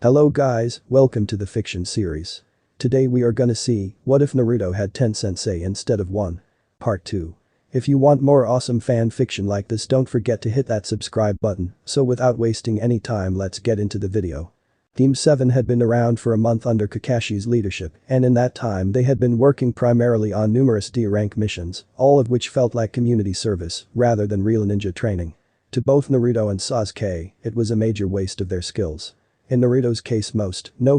Hello guys, welcome to the fiction series. Today we are gonna see, what if Naruto had 10 sensei instead of 1? Part 2. If you want more awesome fan fiction like this, don't forget to hit that subscribe button. So without wasting any time, let's get into the video. Team 7 had been around for a month under Kakashi's leadership, and in that time they had been working primarily on numerous D-rank missions, all of which felt like community service rather than real ninja training. To both Naruto and Sasuke, it was a major waste of their skills. In Naruto's case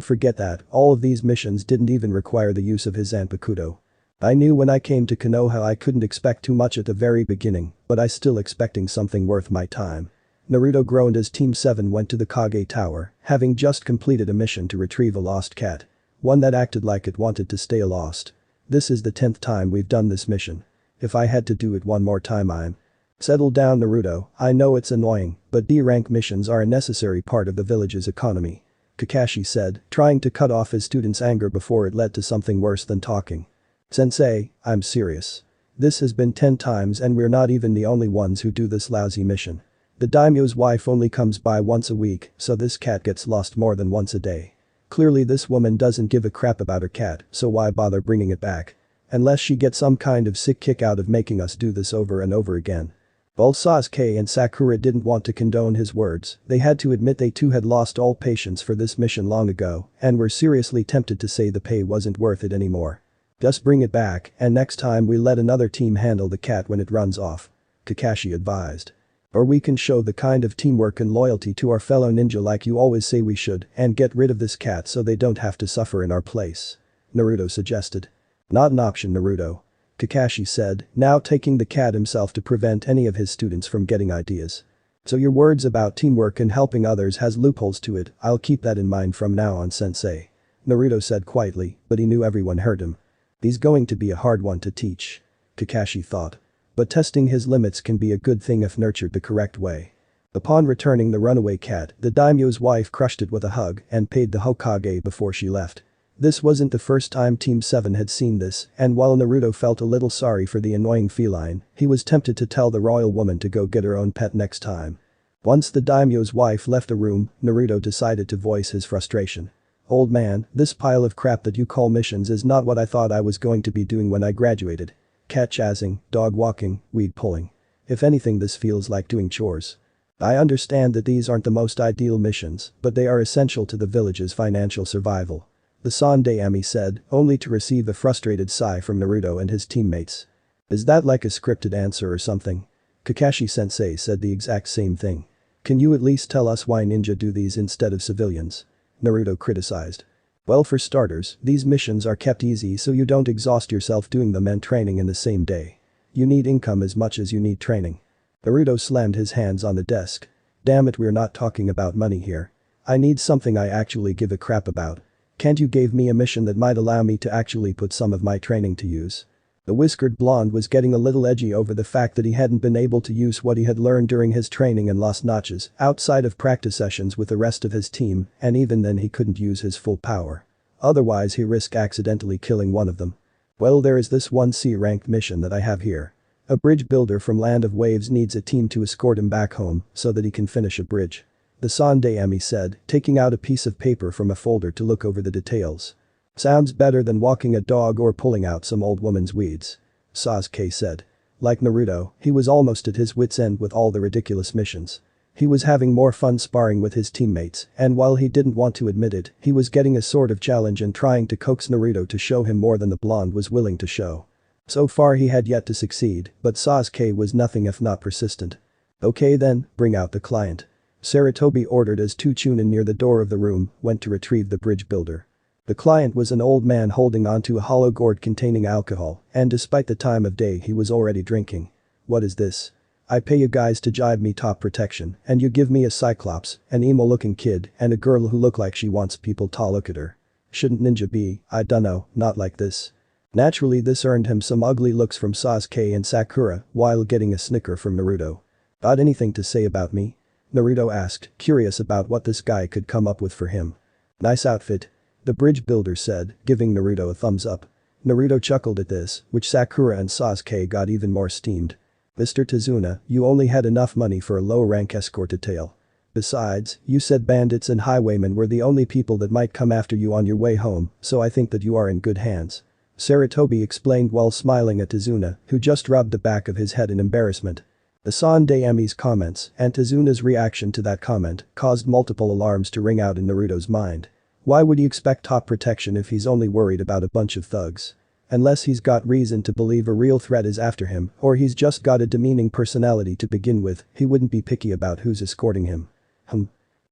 forget that, all of these missions didn't even require the use of his Zanpakuto. I knew when I came to Konoha I couldn't expect too much at the very beginning, but I still expecting something worth my time. Naruto groaned as Team 7 went to the Kage Tower, having just completed a mission to retrieve a lost cat. One that acted like it wanted to stay lost. This is the 10th time we've done this mission. If I had to do it one more time I'm. Settle down Naruto, I know it's annoying, but D-rank missions are a necessary part of the village's economy. Kakashi said, trying to cut off his student's anger before it led to something worse than talking. Sensei, I'm serious. This has been 10 times and we're not even the only ones who do this lousy mission. The daimyo's wife only comes by once a week, so this cat gets lost more than once a day. Clearly this woman doesn't give a crap about her cat, so why bother bringing it back? Unless she gets some kind of sick kick out of making us do this over and over again. While Sasuke and Sakura didn't want to condone his words, they had to admit they too had lost all patience for this mission long ago and were seriously tempted to say the pay wasn't worth it anymore. Just bring it back and next time we let another team handle the cat when it runs off. Kakashi advised. Or we can show the kind of teamwork and loyalty to our fellow ninja like you always say we should and get rid of this cat so they don't have to suffer in our place. Naruto suggested. Not an option Naruto. Kakashi said, now taking the cat himself to prevent any of his students from getting ideas. So your words about teamwork and helping others has loopholes to it, I'll keep that in mind from now on sensei. Naruto said quietly, but he knew everyone heard him. He's going to be a hard one to teach. Kakashi thought. But testing his limits can be a good thing if nurtured the correct way. Upon returning the runaway cat, the daimyo's wife crushed it with a hug and paid the Hokage before she left. This wasn't the first time Team 7 had seen this, and while Naruto felt a little sorry for the annoying feline, he was tempted to tell the royal woman to go get her own pet next time. Once the daimyo's wife left the room, Naruto decided to voice his frustration. Old man, this pile of crap that you call missions is not what I thought I was going to be doing when I graduated. Cat chasing, dog walking, weed pulling. If anything this feels like doing chores. I understand that these aren't the most ideal missions, but they are essential to the village's financial survival. The Sandayami said, only to receive a frustrated sigh from Naruto and his teammates. Is that like a scripted answer or something? Kakashi-sensei said the exact same thing. Can you at least tell us why ninja do these instead of civilians? Naruto criticized. Well, for starters, these missions are kept easy so you don't exhaust yourself doing them and training in the same day. You need income as much as you need training. Naruto slammed his hands on the desk. Damn it, we're not talking about money here. I need something I actually give a crap about. Can't you give me a mission that might allow me to actually put some of my training to use? The whiskered blonde was getting a little edgy over the fact that he hadn't been able to use what he had learned during his training in Las Noches outside of practice sessions with the rest of his team, and even then he couldn't use his full power. Otherwise he risked accidentally killing one of them. Well, there is this one C-ranked mission that I have here. A bridge builder from Land of Waves needs a team to escort him back home so that he can finish a bridge. The Sandayami said, taking out a piece of paper from a folder to look over the details. Sounds better than walking a dog or pulling out some old woman's weeds. Sasuke said. Like Naruto, he was almost at his wit's end with all the ridiculous missions. He was having more fun sparring with his teammates, and while he didn't want to admit it, he was getting a sort of challenge and trying to coax Naruto to show him more than the blonde was willing to show. So far he had yet to succeed, but Sasuke was nothing if not persistent. Okay then, bring out the client. Sarutobi ordered as two Chunin near the door of the room went to retrieve the bridge builder. The client was an old man holding onto a hollow gourd containing alcohol, and despite the time of day he was already drinking. What is this? I pay you guys to jibe me top protection, and you give me a cyclops, an emo-looking kid, and a girl who look like she wants people to look at her. Shouldn't ninja be, I dunno, not like this. Naturally this earned him some ugly looks from Sasuke and Sakura, while getting a snicker from Naruto. Got anything to say about me? Naruto asked, curious about what this guy could come up with for him. Nice outfit. The bridge builder said, giving Naruto a thumbs up. Naruto chuckled at this, which Sakura and Sasuke got even more steamed. Mr. Tazuna, you only had enough money for a low-rank escort detail. Besides, you said bandits and highwaymen were the only people that might come after you on your way home, so I think that you are in good hands. Saratobi explained while smiling at Tazuna, who just rubbed the back of his head in embarrassment. Asan Dayami's comments and Tazuna's reaction to that comment caused multiple alarms to ring out in Naruto's mind. Why would he expect top protection if he's only worried about a bunch of thugs? Unless he's got reason to believe a real threat is after him or he's just got a demeaning personality to begin with, he wouldn't be picky about who's escorting him.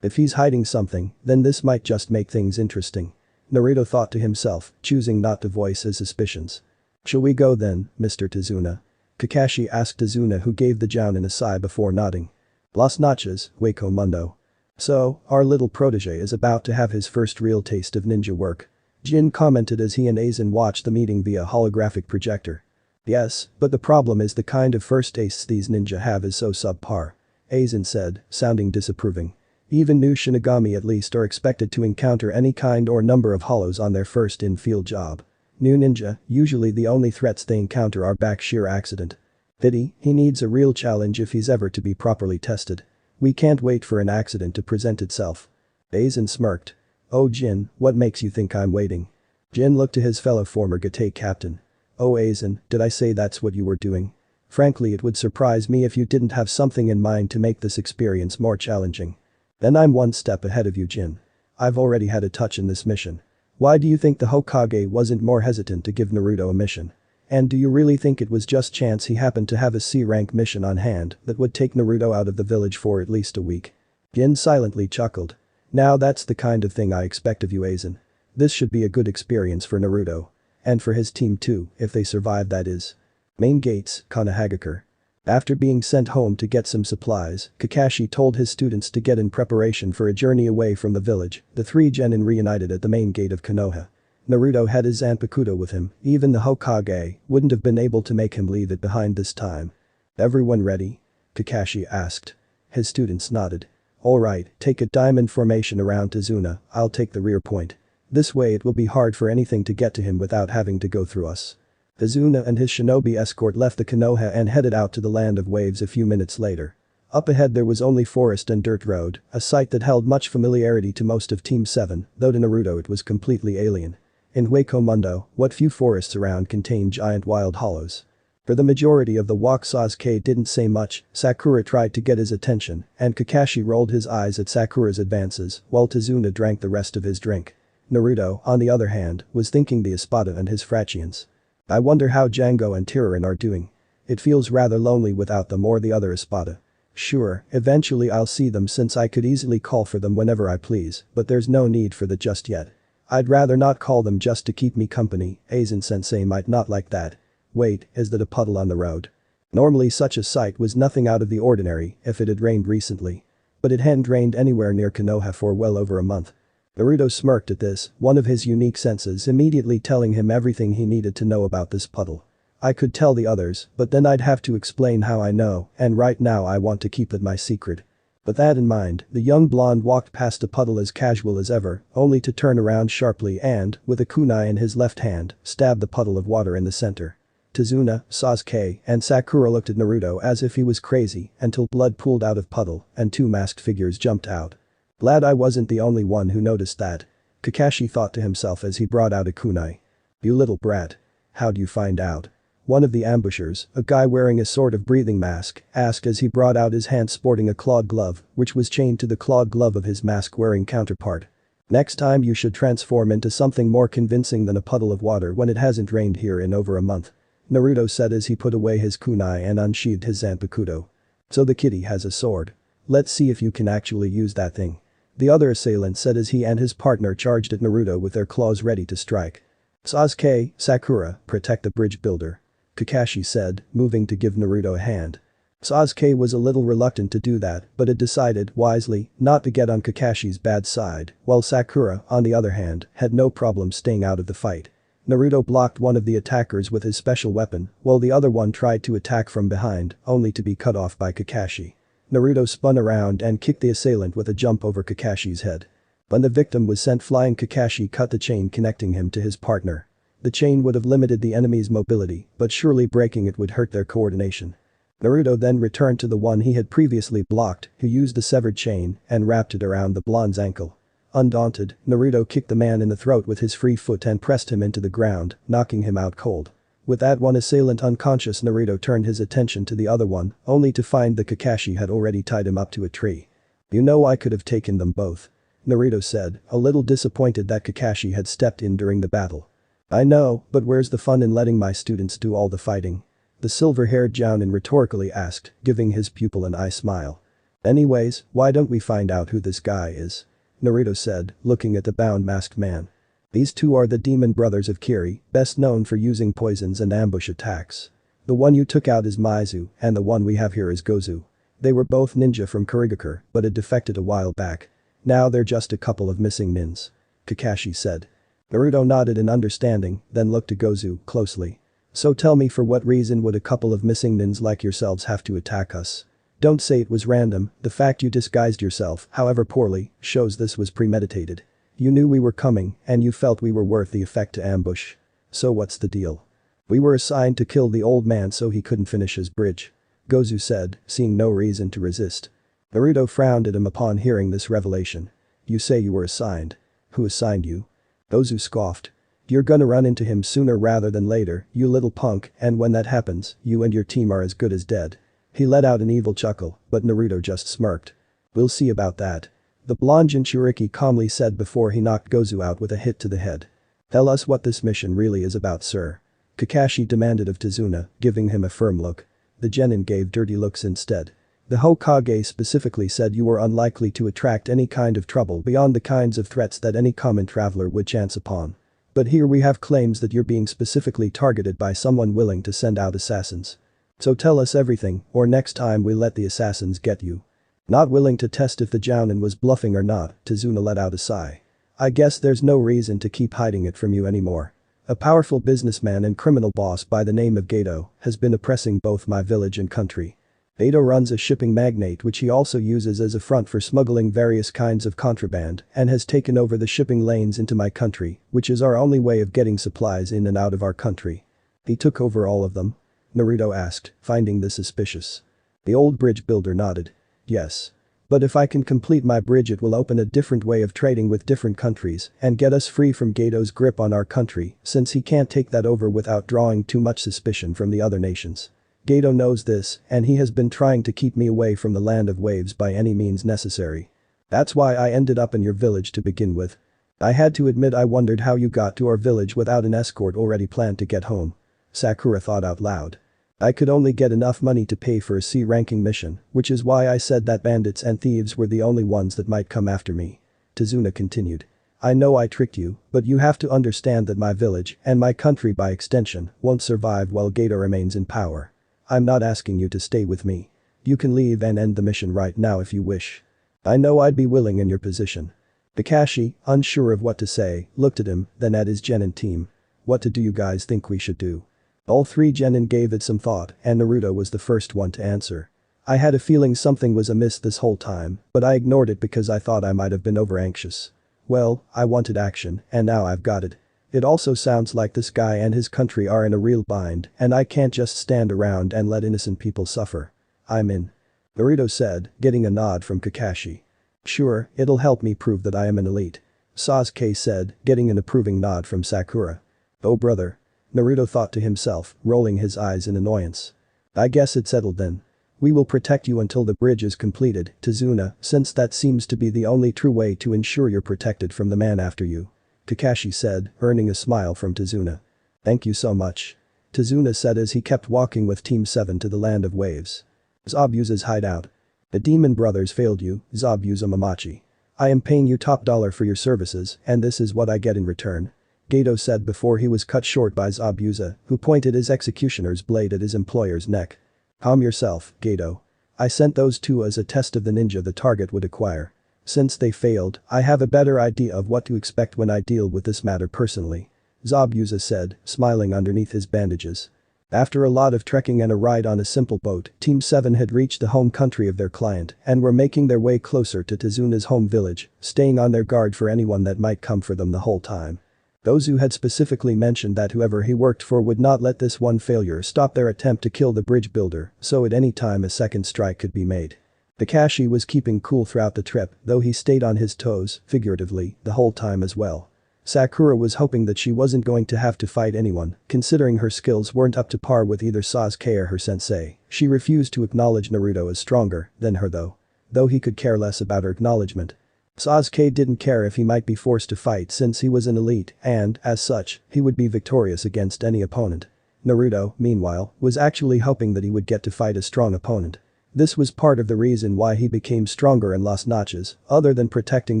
If he's hiding something, then this might just make things interesting. Naruto thought to himself, choosing not to voice his suspicions. Shall we go then, Mr. Tazuna? Kakashi asked Tazuna, who gave the jounin a sigh before nodding. Las noches, Hueco Mundo. So, our little protege is about to have his first real taste of ninja work. Jin commented as he and Aizen watched the meeting via holographic projector. Yes, but the problem is the kind of first tastes these ninja have is so subpar. Aizen said, sounding disapproving. Even new Shinigami at least are expected to encounter any kind or number of hollows on their first in-field job. New ninja, usually the only threats they encounter are back sheer accident. Pity, he needs a real challenge if he's ever to be properly tested. We can't wait for an accident to present itself. Aizen smirked. Oh Jin, what makes you think I'm waiting? Jin looked to his fellow former Gatei captain. Oh Aizen, did I say that's what you were doing? Frankly, it would surprise me if you didn't have something in mind to make this experience more challenging. Then I'm one step ahead of you, Jin. I've already had a touch in this mission. Why do you think the Hokage wasn't more hesitant to give Naruto a mission? And do you really think it was just chance he happened to have a C-rank mission on hand that would take Naruto out of the village for at least a week? Jin silently chuckled. Now that's the kind of thing I expect of you, Aizen. This should be a good experience for Naruto. And for his team too, if they survive, that is. Main gates, Konohagakure. After being sent home to get some supplies, Kakashi told his students to get in preparation for a journey away from the village. The three genin reunited at the main gate of Konoha. Naruto had his Zanpakuto with him, even the Hokage wouldn't have been able to make him leave it behind this time. Everyone ready? Kakashi asked. His students nodded. Alright, take a diamond formation around Tazuna, I'll take the rear point. This way it will be hard for anything to get to him without having to go through us. Tazuna and his shinobi escort left the Konoha and headed out to the Land of Waves a few minutes later. Up ahead there was only forest and dirt road, a sight that held much familiarity to most of Team 7, though to Naruto it was completely alien. In Hueco Mundo, what few forests around contained giant wild hollows. For the majority of the walk Sasuke didn't say much, Sakura tried to get his attention, and Kakashi rolled his eyes at Sakura's advances, while Tazuna drank the rest of his drink. Naruto, on the other hand, was thinking the Espada and his Frachians. I wonder how Django and Tiraran are doing. It feels rather lonely without them or the other Espada. Sure, eventually I'll see them since I could easily call for them whenever I please, but there's no need for that just yet. I'd rather not call them just to keep me company, Aizen Sensei might not like that. Wait, is that a puddle on the road? Normally such a sight was nothing out of the ordinary if it had rained recently. But it hadn't rained anywhere near Konoha for well over a month. Naruto smirked at this, one of his unique senses immediately telling him everything he needed to know about this puddle. I could tell the others, but then I'd have to explain how I know, and right now I want to keep it my secret. With that in mind, the young blonde walked past the puddle as casual as ever, only to turn around sharply and, with a kunai in his left hand, stab the puddle of water in the center. Tazuna, Sasuke, and Sakura looked at Naruto as if he was crazy until blood pooled out of puddle and two masked figures jumped out. Glad I wasn't the only one who noticed that. Kakashi thought to himself as he brought out a kunai. You little brat. How'd you find out? One of the ambushers, a guy wearing a sort of breathing mask, asked as he brought out his hand sporting a clawed glove, which was chained to the clawed glove of his mask-wearing counterpart. Next time you should transform into something more convincing than a puddle of water when it hasn't rained here in over a month. Naruto said as he put away his kunai and unsheathed his Zanpakuto. So the kitty has a sword. Let's see if you can actually use that thing. The other assailant said as he and his partner charged at Naruto with their claws ready to strike. Sasuke, Sakura, protect the bridge builder. Kakashi said, moving to give Naruto a hand. Sasuke was a little reluctant to do that but had decided, wisely, not to get on Kakashi's bad side, while Sakura, on the other hand, had no problem staying out of the fight. Naruto blocked one of the attackers with his special weapon, while the other one tried to attack from behind, only to be cut off by Kakashi. Naruto spun around and kicked the assailant with a jump over Kakashi's head. When the victim was sent flying, Kakashi cut the chain connecting him to his partner. The chain would have limited the enemy's mobility, but surely breaking it would hurt their coordination. Naruto then returned to the one he had previously blocked, who used the severed chain and wrapped it around the blonde's ankle. Undaunted, Naruto kicked the man in the throat with his free foot and pressed him into the ground, knocking him out cold. With that one assailant unconscious, Naruto turned his attention to the other one, only to find that Kakashi had already tied him up to a tree. "You know, I could have taken them both," Naruto said, a little disappointed that Kakashi had stepped in during the battle. "I know, but where's the fun in letting my students do all the fighting?" the silver-haired Jounin rhetorically asked, giving his pupil an eye smile. "Anyways, why don't we find out who this guy is?" Naruto said, looking at the bound masked man. "These two are the demon brothers of Kiri, best known for using poisons and ambush attacks. The one you took out is Maizu, and the one we have here is Gozu. They were both ninja from Kurigakure, but had defected a while back. Now they're just a couple of missing nins," Kakashi said. Naruto nodded in understanding, then looked at Gozu closely. "So tell me, for what reason would a couple of missing nins like yourselves have to attack us? Don't say it was random, the fact you disguised yourself, however poorly, shows this was premeditated. You knew we were coming, and you felt we were worth the effect to ambush. So what's the deal?" "We were assigned to kill the old man so he couldn't finish his bridge," Gozu said, seeing no reason to resist. Naruto frowned at him upon hearing this revelation. "You say you were assigned? Who assigned you?" Gozu scoffed. "You're gonna run into him sooner rather than later, you little punk, and when that happens, you and your team are as good as dead." He let out an evil chuckle, but Naruto just smirked. "We'll see about that," the blonde Jinchuriki calmly said before he knocked Gozu out with a hit to the head. "Tell us what this mission really is about, sir," Kakashi demanded of Tazuna, giving him a firm look. The genin gave dirty looks instead. "The Hokage specifically said you were unlikely to attract any kind of trouble beyond the kinds of threats that any common traveler would chance upon. But here we have claims that you're being specifically targeted by someone willing to send out assassins. So tell us everything, or next time we let the assassins get you." Not willing to test if the Jounin was bluffing or not, Tazuna let out a sigh. "I guess there's no reason to keep hiding it from you anymore. A powerful businessman and criminal boss by the name of Gato has been oppressing both my village and country. Gato runs a shipping magnate which he also uses as a front for smuggling various kinds of contraband and has taken over the shipping lanes into my country, which is our only way of getting supplies in and out of our country." "He took over all of them?" Naruto asked, finding this suspicious. The old bridge builder nodded. "Yes. But if I can complete my bridge, it will open a different way of trading with different countries and get us free from Gato's grip on our country, since he can't take that over without drawing too much suspicion from the other nations. Gato knows this, and he has been trying to keep me away from the land of waves by any means necessary. That's why I ended up in your village to begin with. I had to admit I wondered how you got to our village without an escort already planned to get home." Sakura thought out loud. "I could only get enough money to pay for a C-ranking mission, which is why I said that bandits and thieves were the only ones that might come after me." Tazuna continued. "I know I tricked you, but you have to understand that my village, and my country by extension, won't survive while Gato remains in power. I'm not asking you to stay with me. You can leave and end the mission right now if you wish. I know I'd be willing in your position." Kakashi, unsure of what to say, looked at him, then at his genin team. "What do you guys think we should do?" All three genin gave it some thought, and Naruto was the first one to answer. "I had a feeling something was amiss this whole time, but I ignored it because I thought I might have been over-anxious. Well, I wanted action, and now I've got it. It also sounds like this guy and his country are in a real bind, and I can't just stand around and let innocent people suffer. I'm in," Naruto said, getting a nod from Kakashi. "Sure, it'll help me prove that I am an elite," Sasuke said, getting an approving nod from Sakura. "Oh brother," Naruto thought to himself, rolling his eyes in annoyance. "I guess it's settled then. We will protect you until the bridge is completed, Tazuna, since that seems to be the only true way to ensure you're protected from the man after you," Kakashi said, earning a smile from Tazuna. "Thank you so much," Tazuna said as he kept walking with Team 7 to the land of waves. Zabuza's hideout. "The demon brothers failed you, Zabuza Mamachi. I am paying you top dollar for your services, and this is what I get in return," Gato said before he was cut short by Zabuza, who pointed his executioner's blade at his employer's neck. "Calm yourself, Gato. I sent those two as a test of the ninja the target would acquire. Since they failed, I have a better idea of what to expect when I deal with this matter personally," Zabuza said, smiling underneath his bandages. After a lot of trekking and a ride on a simple boat, Team 7 had reached the home country of their client and were making their way closer to Tazuna's home village, staying on their guard for anyone that might come for them the whole time. Those who had specifically mentioned that whoever he worked for would not let this one failure stop their attempt to kill the bridge builder, so at any time a second strike could be made. Kakashi was keeping cool throughout the trip, though he stayed on his toes, figuratively, the whole time as well. Sakura was hoping that she wasn't going to have to fight anyone, considering her skills weren't up to par with either Sasuke or her sensei. She refused to acknowledge Naruto as stronger than her though. Though he could care less about her acknowledgement. Sasuke didn't care if he might be forced to fight since he was an elite and, as such, he would be victorious against any opponent. Naruto, meanwhile, was actually hoping that he would get to fight a strong opponent. This was part of the reason why he became stronger and lost Noches. Other than protecting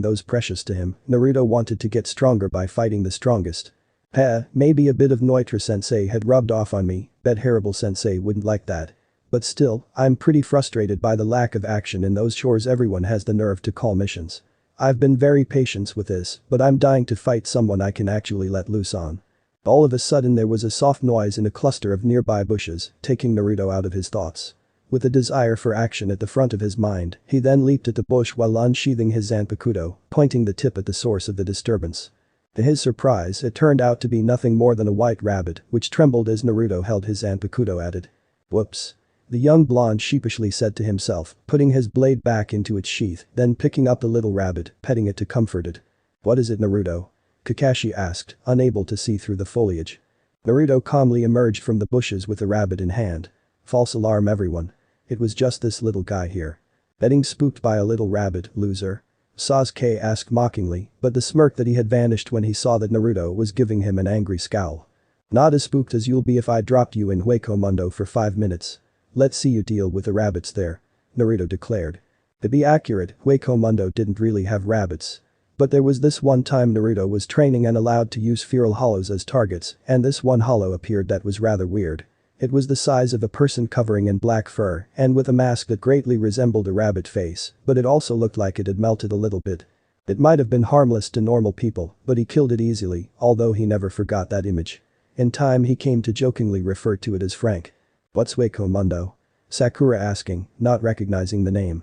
those precious to him, Naruto wanted to get stronger by fighting the strongest. Maybe a bit of Noitra sensei had rubbed off on me, bet Harable sensei wouldn't like that. But still, I'm pretty frustrated by the lack of action in those chores everyone has the nerve to call missions. I've been very patient with this, but I'm dying to fight someone I can actually let loose on. All of a sudden there was a soft noise in a cluster of nearby bushes, taking Naruto out of his thoughts. With a desire for action at the front of his mind, he then leaped at the bush while unsheathing his Zanpakuto, pointing the tip at the source of the disturbance. To his surprise, it turned out to be nothing more than a white rabbit, which trembled as Naruto held his Zanpakuto at it. Whoops. The young blonde sheepishly said to himself, putting his blade back into its sheath, then picking up the little rabbit, petting it to comfort it. "What is it, Naruto?" Kakashi asked, unable to see through the foliage. Naruto calmly emerged from the bushes with the rabbit in hand. False alarm everyone. It was just this little guy here. Getting spooked by a little rabbit, loser? Sasuke asked mockingly, but the smirk that he had vanished when he saw that Naruto was giving him an angry scowl. "Not as spooked as you'll be if I dropped you in Hueco Mundo for 5 minutes. Let's see you deal with the rabbits there," Naruto declared. To be accurate, Hueco Mundo didn't really have rabbits. But there was this one time Naruto was training and allowed to use feral hollows as targets, and this one hollow appeared that was rather weird. It was the size of a person covering in black fur and with a mask that greatly resembled a rabbit face, but it also looked like it had melted a little bit. It might have been harmless to normal people, but he killed it easily, although he never forgot that image. In time he came to jokingly refer to it as Frank. "What's Hueco Mundo?" Sakura asking, not recognizing the name.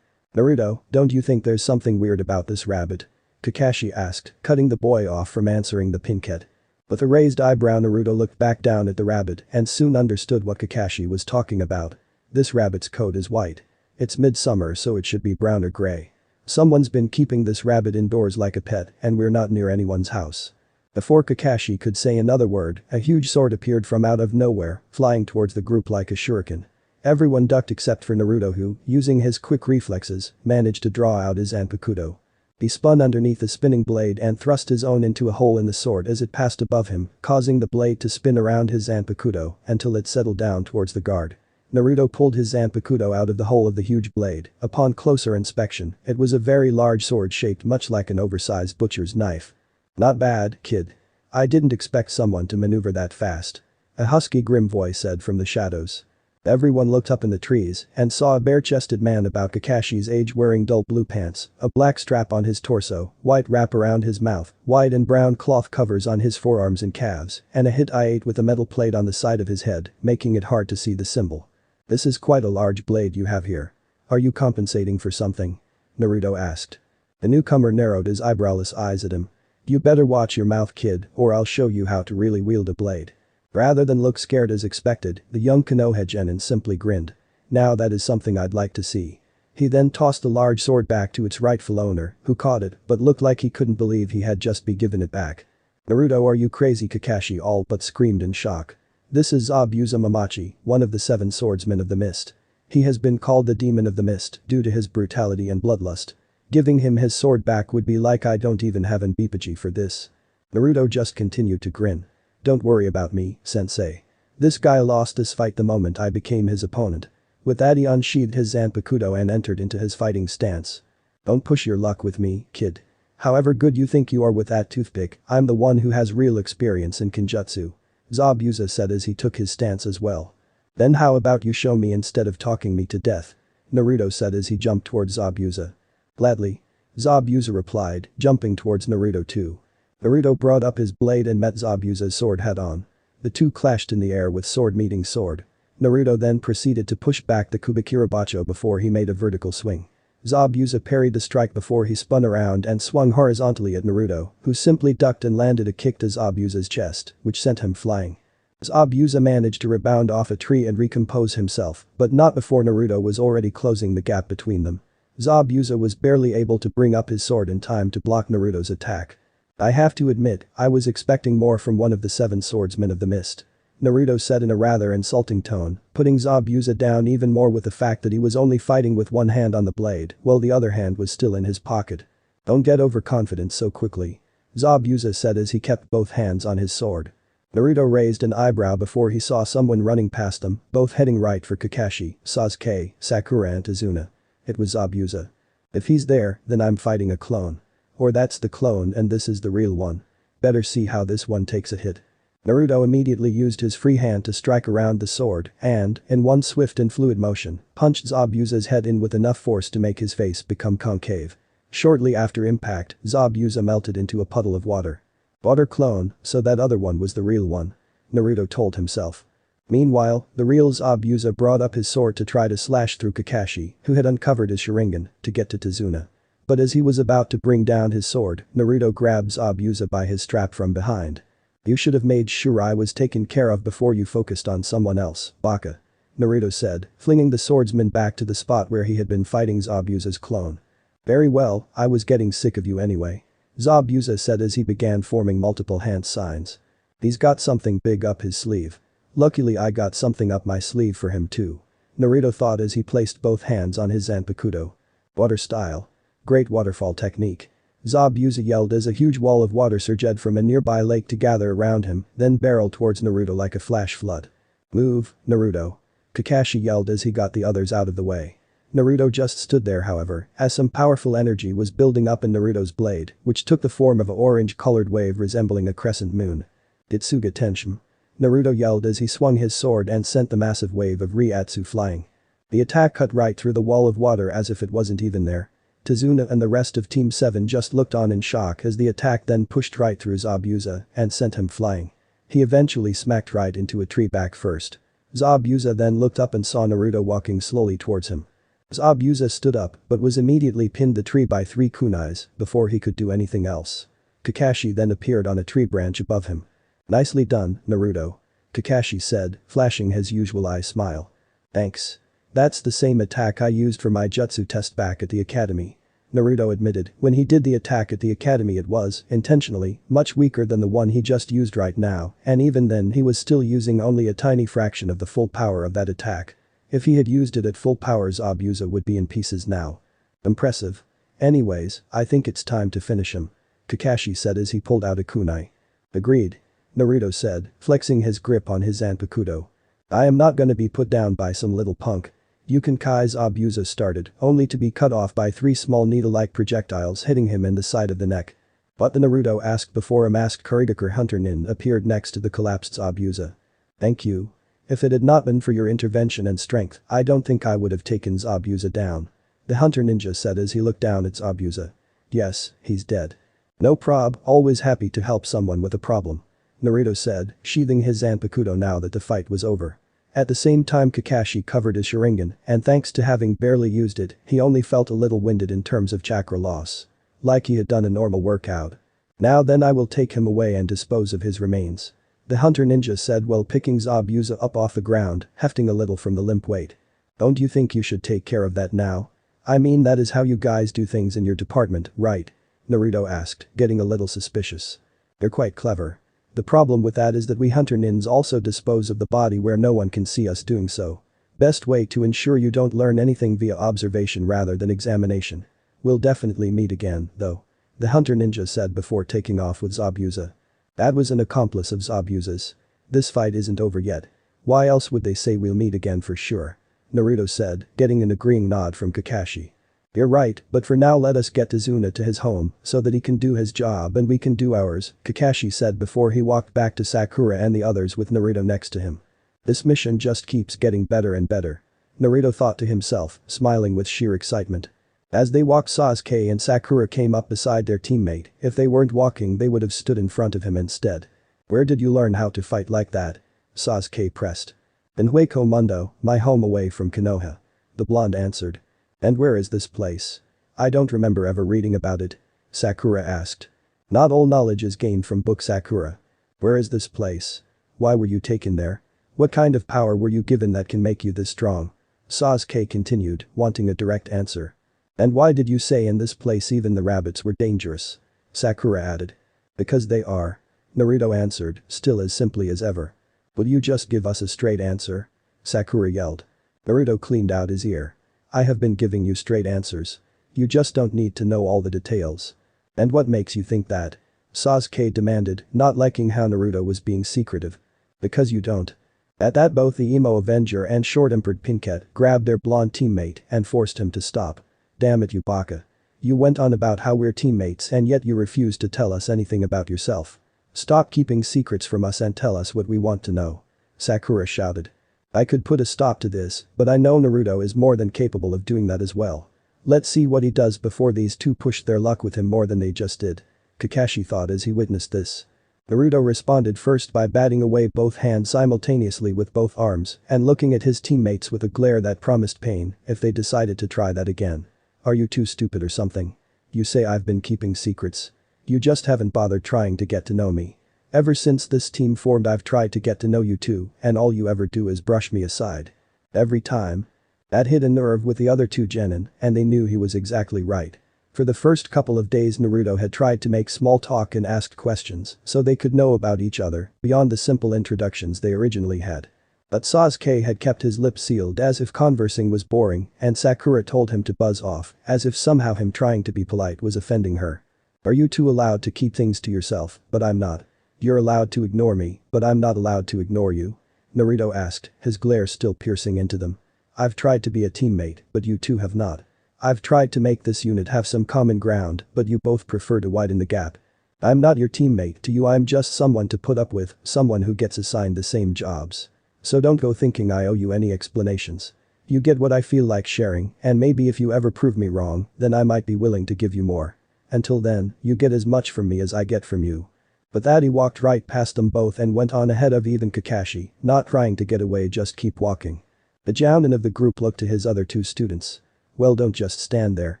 "Naruto, don't you think there's something weird about this rabbit?" Kakashi asked, cutting the boy off from answering the pinkette. With a raised eyebrow Naruto looked back down at the rabbit and soon understood what Kakashi was talking about. This rabbit's coat is white. It's midsummer so it should be brown or gray. Someone's been keeping this rabbit indoors like a pet and we're not near anyone's house. Before Kakashi could say another word, a huge sword appeared from out of nowhere, flying towards the group like a shuriken. Everyone ducked except for Naruto who, using his quick reflexes, managed to draw out his Zanpakuto. He spun underneath the spinning blade and thrust his own into a hole in the sword as it passed above him, causing the blade to spin around his Zanpakuto until it settled down towards the guard. Naruto pulled his Zanpakuto out of the hole of the huge blade. Upon closer inspection, it was a very large sword shaped much like an oversized butcher's knife. "Not bad, kid. I didn't expect someone to maneuver that fast," a husky grim voice said from the shadows. Everyone looked up in the trees and saw a bare-chested man about Kakashi's age wearing dull blue pants, a black strap on his torso, white wrap around his mouth, white and brown cloth covers on his forearms and calves, and a hit-8 with a metal plate on the side of his head, making it hard to see the symbol. "This is quite a large blade you have here. Are you compensating for something?" Naruto asked. The newcomer narrowed his eyebrowless eyes at him. "You better watch your mouth, kid, or I'll show you how to really wield a blade." Rather than look scared as expected, the young Konoha genin simply grinned. "Now that is something I'd like to see." He then tossed the large sword back to its rightful owner, who caught it but looked like he couldn't believe he had just been given it back. "Naruto, are you crazy?" Kakashi all but screamed in shock. This is Zabuza Mamachi, one of the 7 swordsmen of the mist. He has been called the demon of the mist due to his brutality and bloodlust. Giving him his sword back would be like I don't even have an Bipachi for this. Naruto just continued to grin. "Don't worry about me, sensei. This guy lost this fight the moment I became his opponent." With that he unsheathed his Zanpakuto and entered into his fighting stance. "Don't push your luck with me, kid. However good you think you are with that toothpick, I'm the one who has real experience in Kenjutsu," Zabuza said as he took his stance as well. "Then how about you show me instead of talking me to death?" Naruto said as he jumped towards Zabuza. "Gladly," Zabuza replied, jumping towards Naruto too. Naruto brought up his blade and met Zabuza's sword head-on. The two clashed in the air with sword meeting sword. Naruto then proceeded to push back the Kubikirabacho before he made a vertical swing. Zabuza parried the strike before he spun around and swung horizontally at Naruto, who simply ducked and landed a kick to Zabuza's chest, which sent him flying. Zabuza managed to rebound off a tree and recompose himself, but not before Naruto was already closing the gap between them. Zabuza was barely able to bring up his sword in time to block Naruto's attack. I have to admit, I was expecting more from one of the 7 swordsmen of the mist. Naruto said in a rather insulting tone, putting Zabuza down even more with the fact that he was only fighting with one hand on the blade while the other hand was still in his pocket. Don't get overconfident so quickly. Zabuza said as he kept both hands on his sword. Naruto raised an eyebrow before he saw someone running past them, both heading right for Kakashi, Sasuke, Sakura and Izuna. It was Zabuza. If he's there, then I'm fighting a clone. Or that's the clone and this is the real one. Better see how this one takes a hit. Naruto immediately used his free hand to strike around the sword and, in one swift and fluid motion, punched Zabuza's head in with enough force to make his face become concave. Shortly after impact, Zabuza melted into a puddle of water. Water clone, so that other one was the real one. Naruto told himself. Meanwhile, the real Zabuza brought up his sword to try to slash through Kakashi, who had uncovered his Sharingan, to get to Izuna. But as he was about to bring down his sword, Naruto grabbed Zabuza by his strap from behind. You should have made sure I was taken care of before you focused on someone else, Baka. Naruto said, flinging the swordsman back to the spot where he had been fighting Zabuza's clone. Very well, I was getting sick of you anyway. Zabuza said as he began forming multiple hand signs. He's got something big up his sleeve. Luckily I got something up my sleeve for him too. Naruto thought as he placed both hands on his Zanpakuto. Water style. Great waterfall technique. Zabuza yelled as a huge wall of water surged from a nearby lake to gather around him, then barreled towards Naruto like a flash flood. Move, Naruto. Kakashi yelled as he got the others out of the way. Naruto just stood there however, as some powerful energy was building up in Naruto's blade, which took the form of an orange-colored wave resembling a crescent moon. Itsuga Tenshin. Naruto yelled as he swung his sword and sent the massive wave of Ryatsu flying. The attack cut right through the wall of water as if it wasn't even there. Izuna and the rest of Team 7 just looked on in shock as the attack then pushed right through Zabuza and sent him flying. He eventually smacked right into a tree back first. Zabuza then looked up and saw Naruto walking slowly towards him. Zabuza stood up but was immediately pinned the tree by 3 kunais before he could do anything else. Kakashi then appeared on a tree branch above him. Nicely done, Naruto. Kakashi said, flashing his usual eye smile. Thanks. That's the same attack I used for my jutsu test back at the academy. Naruto admitted, when he did the attack at the academy it was, intentionally, much weaker than the one he just used right now, and even then he was still using only a tiny fraction of the full power of that attack. If he had used it at full power Zabuza would be in pieces now. Impressive. Anyways, I think it's time to finish him. Kakashi said as he pulled out a kunai. Agreed. Naruto said, flexing his grip on his Zanpakuto. I am not gonna be put down by some little punk. Yukinkai Zabuza started, only to be cut off by 3 small needle-like projectiles hitting him in the side of the neck. What the Naruto asked before a masked Kurigakure hunter nin appeared next to the collapsed Zabuza. Thank you. If it had not been for your intervention and strength, I don't think I would have taken Zabuza down. The hunter ninja said as he looked down at Zabuza. Yes, he's dead. No prob, always happy to help someone with a problem. Naruto said, sheathing his Zanpakuto now that the fight was over. At the same time Kakashi covered his Sharingan, and thanks to having barely used it, he only felt a little winded in terms of chakra loss. Like he had done a normal workout. Now then I will take him away and dispose of his remains. The hunter ninja said while picking Zabuza up off the ground, hefting a little from the limp weight. Don't you think you should take care of that now? I mean that is how you guys do things in your department, right? Naruto asked, getting a little suspicious. You're quite clever. The problem with that is that we hunter nins also dispose of the body where no one can see us doing so. Best way to ensure you don't learn anything via observation rather than examination. We'll definitely meet again, though. The hunter ninja said before taking off with Zabuza. That was an accomplice of Zabuza's. This fight isn't over yet. Why else would they say we'll meet again for sure? Naruto said, getting an agreeing nod from Kakashi. You're right, but for now let us get Izuna to his home so that he can do his job and we can do ours, Kakashi said before he walked back to Sakura and the others with Naruto next to him. This mission just keeps getting better and better. Naruto thought to himself, smiling with sheer excitement. As they walked Sasuke and Sakura came up beside their teammate, if they weren't walking they would have stood in front of him instead. Where did you learn how to fight like that? Sasuke pressed. In Hueco Mundo, my home away from Konoha. The blonde answered. And where is this place? I don't remember ever reading about it. Sakura asked. Not all knowledge is gained from book Sakura. Where is this place? Why were you taken there? What kind of power were you given that can make you this strong? Sasuke continued, wanting a direct answer. And why did you say in this place even the rabbits were dangerous? Sakura added. Because they are. Naruto answered, still as simply as ever. Will you just give us a straight answer? Sakura yelled. Naruto cleaned out his ear. I have been giving you straight answers. You just don't need to know all the details. And what makes you think that? Sasuke demanded, not liking how Naruto was being secretive. Because you don't. At that both the emo Avenger and short-tempered Pinkett grabbed their blonde teammate and forced him to stop. Damn it you baka. You went on about how we're teammates and yet you refuse to tell us anything about yourself. Stop keeping secrets from us and tell us what we want to know. Sakura shouted. I could put a stop to this, but I know Naruto is more than capable of doing that as well. Let's see what he does before these two push their luck with him more than they just did. Kakashi thought as he witnessed this. Naruto responded first by batting away both hands simultaneously with both arms and looking at his teammates with a glare that promised pain if they decided to try that again. Are you too stupid or something? You say I've been keeping secrets. You just haven't bothered trying to get to know me. Ever since this team formed I've tried to get to know you too and all you ever do is brush me aside. Every time. That hit a nerve with the other two genin and they knew he was exactly right. For the first couple of days Naruto had tried to make small talk and asked questions so they could know about each other beyond the simple introductions they originally had. But Sasuke had kept his lips sealed as if conversing was boring and Sakura told him to buzz off as if somehow him trying to be polite was offending her. Are you two allowed to keep things to yourself, but I'm not? You're allowed to ignore me, but I'm not allowed to ignore you? Naruto asked, his glare still piercing into them. I've tried to be a teammate, but you two have not. I've tried to make this unit have some common ground, but you both prefer to widen the gap. I'm not your teammate to you, I'm just someone to put up with, someone who gets assigned the same jobs. So don't go thinking I owe you any explanations. You get what I feel like sharing, and maybe if you ever prove me wrong, then I might be willing to give you more. Until then, you get as much from me as I get from you. But that he walked right past them both and went on ahead of even Kakashi, not trying to get away, just keep walking. The Jounin of the group looked to his other two students. Well, don't just stand there.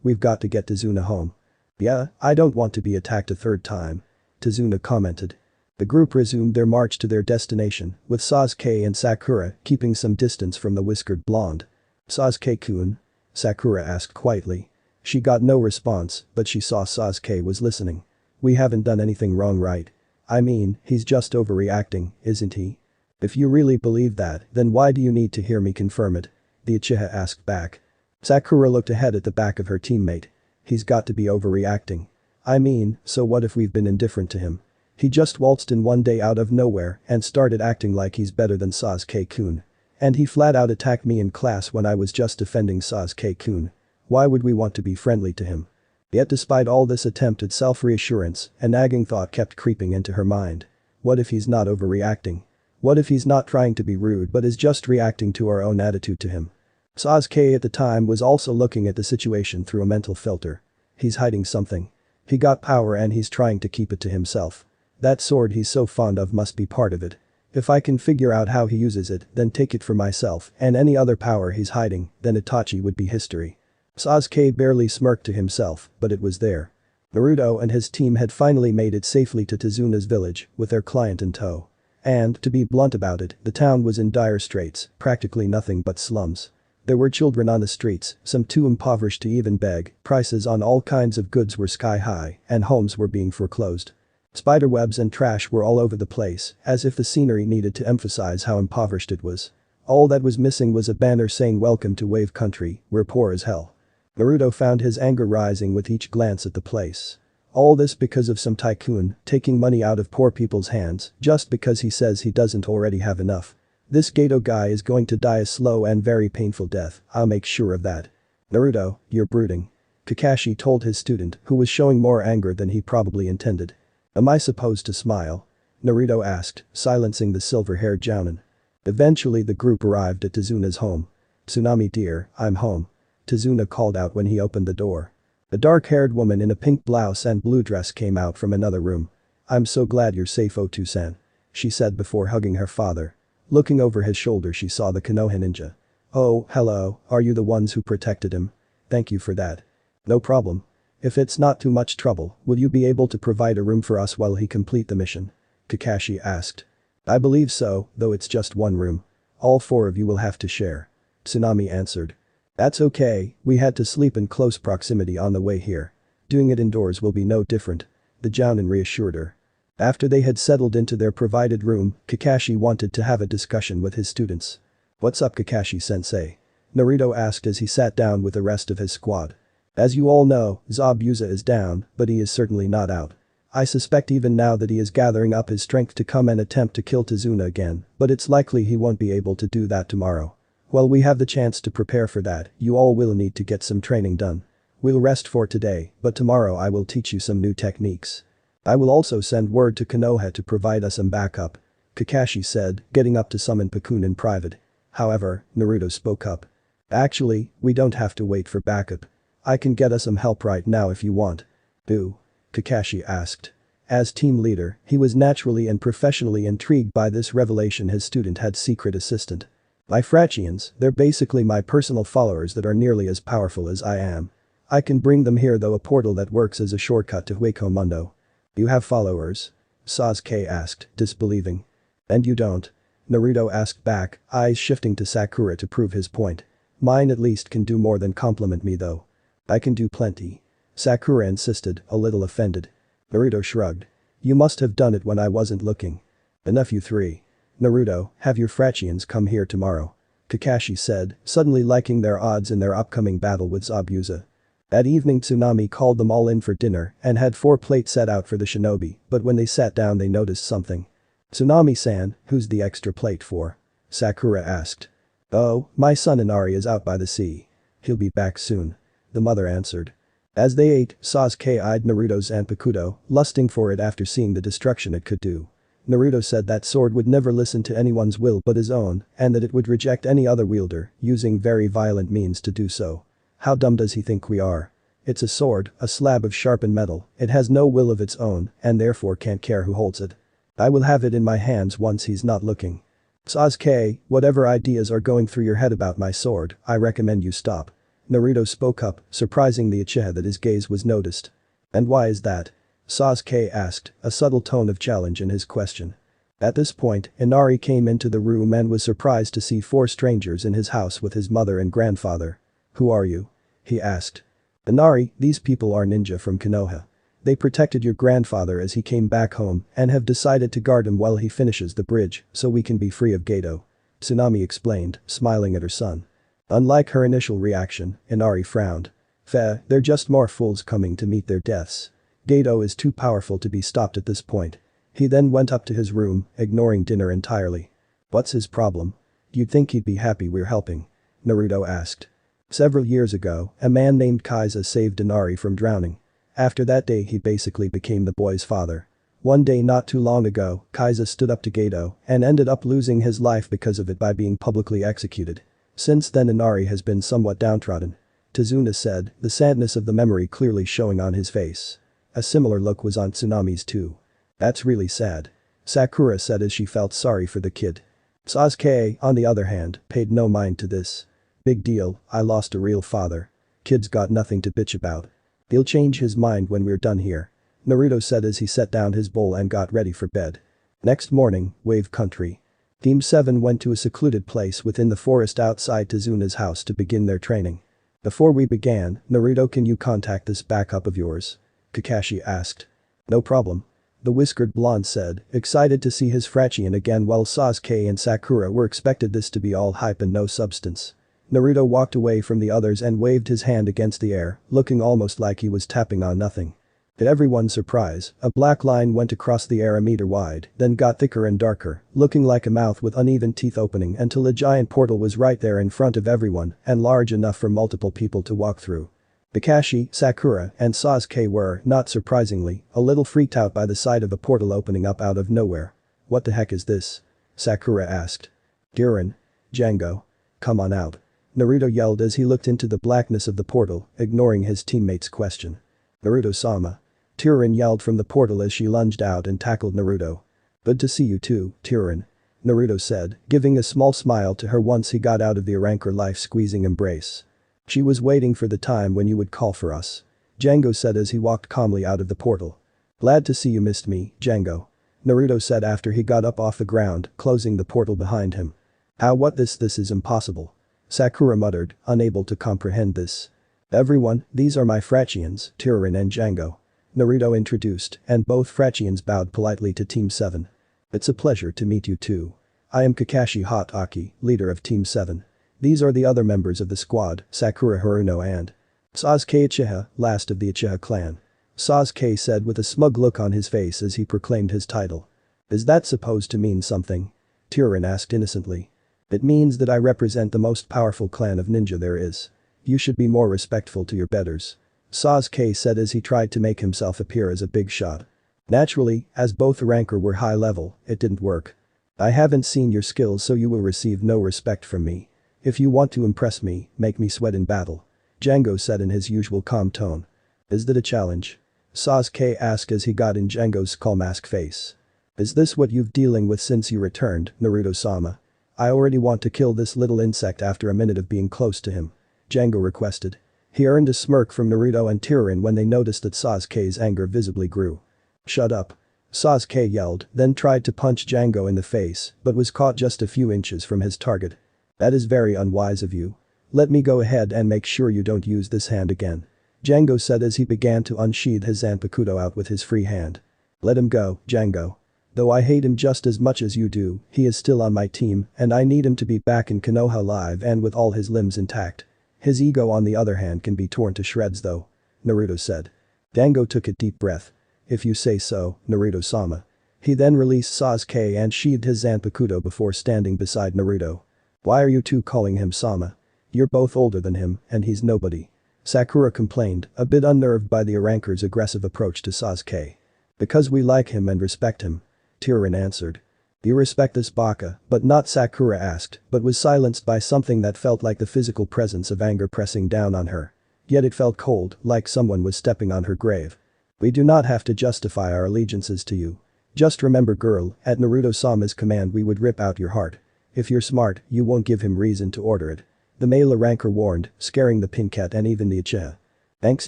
We've got to get Tazuna home. Yeah, I don't want to be attacked a third time. Tazuna commented. The group resumed their march to their destination, with Sasuke and Sakura keeping some distance from the whiskered blonde. Sasuke-kun? Sakura asked quietly. She got no response, but she saw Sasuke was listening. We haven't done anything wrong, right? I mean, he's just overreacting, isn't he? If you really believe that, then why do you need to hear me confirm it? The Uchiha asked back. Sakura looked ahead at the back of her teammate. He's got to be overreacting. I mean, so what if we've been indifferent to him? He just waltzed in one day out of nowhere and started acting like he's better than Sasuke-kun. And he flat out attacked me in class when I was just defending Sasuke-kun. Why would we want to be friendly to him? Yet despite all this attempt at self-reassurance, a nagging thought kept creeping into her mind. What if he's not overreacting? What if he's not trying to be rude but is just reacting to our own attitude to him? Sasuke at the time was also looking at the situation through a mental filter. He's hiding something. He got power and he's trying to keep it to himself. That sword he's so fond of must be part of it. If I can figure out how he uses it, then take it for myself, and any other power he's hiding, then Itachi would be history. Sasuke barely smirked to himself, but it was there. Naruto and his team had finally made it safely to Tazuna's village, with their client in tow. And, to be blunt about it, the town was in dire straits, practically nothing but slums. There were children on the streets, some too impoverished to even beg, prices on all kinds of goods were sky high, and homes were being foreclosed. Spiderwebs and trash were all over the place, as if the scenery needed to emphasize how impoverished it was. All that was missing was a banner saying "Welcome to Wave Country, we're poor as hell." Naruto found his anger rising with each glance at the place. All this because of some tycoon taking money out of poor people's hands just because he says he doesn't already have enough. This Gato guy is going to die a slow and very painful death, I'll make sure of that. Naruto, you're brooding. Kakashi told his student, who was showing more anger than he probably intended. Am I supposed to smile? Naruto asked, silencing the silver-haired Jounin. Eventually the group arrived at Tazuna's home. Tsunami dear, I'm home. Tazuna called out when he opened the door. A dark-haired woman in a pink blouse and blue dress came out from another room. I'm so glad you're safe, Otu-san, she said before hugging her father. Looking over his shoulder she saw the Konoha ninja. Oh, hello, are you the ones who protected him? Thank you for that. No problem. If it's not too much trouble, will you be able to provide a room for us while he complete the mission? Kakashi asked. I believe so, though it's just one room. All four of you will have to share. Tsunami answered. That's okay, we had to sleep in close proximity on the way here. Doing it indoors will be no different. The Jounin reassured her. After they had settled into their provided room, Kakashi wanted to have a discussion with his students. What's up Kakashi-sensei? Naruto asked as he sat down with the rest of his squad. As you all know, Zabuza is down, but he is certainly not out. I suspect even now that he is gathering up his strength to come and attempt to kill Tazuna again, but it's likely he won't be able to do that tomorrow. While we have the chance to prepare for that, you all will need to get some training done. We'll rest for today, but tomorrow I will teach you some new techniques. I will also send word to Konoha to provide us some backup. Kakashi said, getting up to summon Pakun in private. However, Naruto spoke up. Actually, we don't have to wait for backup. I can get us some help right now if you want. Boo. Kakashi asked. As team leader, he was naturally and professionally intrigued by this revelation his student had secret assistant. My Frachians, they're basically my personal followers that are nearly as powerful as I am. I can bring them here though a portal that works as a shortcut to Hueco Mundo. You have followers? Sasuke asked, disbelieving. And you don't? Naruto asked back, eyes shifting to Sakura to prove his point. Mine at least can do more than compliment me though. I can do plenty. Sakura insisted, a little offended. Naruto shrugged. You must have done it when I wasn't looking. Enough you three. Naruto, have your Frachians come here tomorrow. Kakashi said, suddenly liking their odds in their upcoming battle with Zabuza. That evening Tsunami called them all in for dinner and had 4 plates set out for the shinobi, but when they sat down they noticed something. Tsunami-san, who's the extra plate for? Sakura asked. Oh, my son Inari is out by the sea. He'll be back soon. The mother answered. As they ate, Sasuke eyed Naruto's Zanpakuto, lusting for it after seeing the destruction it could do. Naruto said that sword would never listen to anyone's will but his own, and that it would reject any other wielder, using very violent means to do so. How dumb does he think we are? It's a sword, a slab of sharpened metal, it has no will of its own, and therefore can't care who holds it. I will have it in my hands once he's not looking. Sasuke, whatever ideas are going through your head about my sword, I recommend you stop. Naruto spoke up, surprising the Uchiha that his gaze was noticed. And why is that? Sasuke asked, a subtle tone of challenge in his question. At this point, Inari came into the room and was surprised to see 4 strangers in his house with his mother and grandfather. Who are you? He asked. Inari, these people are ninja from Konoha. They protected your grandfather as he came back home and have decided to guard him while he finishes the bridge so we can be free of Geto. Tsunami explained, smiling at her son. Unlike her initial reaction, Inari frowned. They're just more fools coming to meet their deaths. Geto is too powerful to be stopped at this point. He then went up to his room, ignoring dinner entirely. What's his problem? You'd think he'd be happy we're helping. Naruto asked. Several years ago, a man named Kaiza saved Inari from drowning. After that day he basically became the boy's father. One day not too long ago, Kaiza stood up to Geto and ended up losing his life because of it by being publicly executed. Since then Inari has been somewhat downtrodden. Tazuna said, the sadness of the memory clearly showing on his face. A similar look was on Tsunami's too. That's really sad. Sakura said as she felt sorry for the kid. Sasuke, on the other hand, paid no mind to this. Big deal, I lost a real father. Kid's got nothing to bitch about. He'll change his mind when we're done here. Naruto said as he set down his bowl and got ready for bed. Next morning, Wave Country. Team 7 went to a secluded place within the forest outside Tazuna's house to begin their training. Before we began, Naruto, can you contact this backup of yours? Kakashi asked. No problem. The whiskered blonde said, excited to see his Frachian again while Sasuke and Sakura were expected this to be all hype and no substance. Naruto walked away from the others and waved his hand against the air, looking almost like he was tapping on nothing. To everyone's surprise, a black line went across the air a meter wide, then got thicker and darker, looking like a mouth with uneven teeth opening until a giant portal was right there in front of everyone and large enough for multiple people to walk through. Kakashi, Sakura, and Sasuke were, not surprisingly, a little freaked out by the sight of a portal opening up out of nowhere. What the heck is this? Sakura asked. Jiren. Django. Come on out. Naruto yelled as he looked into the blackness of the portal, ignoring his teammate's question. Naruto-sama. Tyrion yelled from the portal as she lunged out and tackled Naruto. Good to see you too, Tyrion. Naruto said, giving a small smile to her once he got out of the Arankor life-squeezing embrace. She was waiting for the time when you would call for us. Django said as he walked calmly out of the portal. Glad to see you missed me, Django. Naruto said after he got up off the ground, closing the portal behind him. How what this is impossible. Sakura muttered, unable to comprehend this. Everyone, these are my Frachians, Tyrion and Django. Naruto introduced, and both Frachians bowed politely to Team 7. It's a pleasure to meet you too. I am Kakashi Hatake, leader of Team 7. These are the other members of the squad, Sakura Haruno and Sasuke Uchiha, last of the Uchiha clan. Sasuke said with a smug look on his face as he proclaimed his title. Is that supposed to mean something? Tyrion asked innocently. It means that I represent the most powerful clan of ninja there is. You should be more respectful to your betters. Sasuke said as he tried to make himself appear as a big shot. Naturally, as both ranker were high level, it didn't work. I haven't seen your skills so you will receive no respect from me. If you want to impress me, make me sweat in battle. Django said in his usual calm tone. Is that a challenge? Sasuke asked as he got in Django's skull mask face. Is this what you've dealing with since you returned, Naruto-sama? I already want to kill this little insect after a minute of being close to him. Django requested. He earned a smirk from Naruto and Tyrion when they noticed that Sasuke's anger visibly grew. Shut up. Sasuke yelled, then tried to punch Django in the face, but was caught just a few inches from his target. That is very unwise of you. Let me go ahead and make sure you don't use this hand again. Django said as he began to unsheath his Zanpakuto out with his free hand. Let him go, Django. Though I hate him just as much as you do, he is still on my team and I need him to be back in Konoha alive and with all his limbs intact. His ego on the other hand can be torn to shreds though. Naruto said. Django took a deep breath. If you say so, Naruto-sama. He then released Sasuke and sheathed his Zanpakuto before standing beside Naruto. Why are you two calling him Sama? You're both older than him and he's nobody. Sakura complained, a bit unnerved by the ranker's aggressive approach to Sasuke. Because we like him and respect him. Tyrion answered. You respect this baka, but not Sakura asked, but was silenced by something that felt like the physical presence of anger pressing down on her. Yet it felt cold, like someone was stepping on her grave. We do not have to justify our allegiances to you. Just remember girl, at Naruto-sama's command we would rip out your heart. If you're smart, you won't give him reason to order it. The male ranker warned, scaring the Pinkat and even the Uchiha. Thanks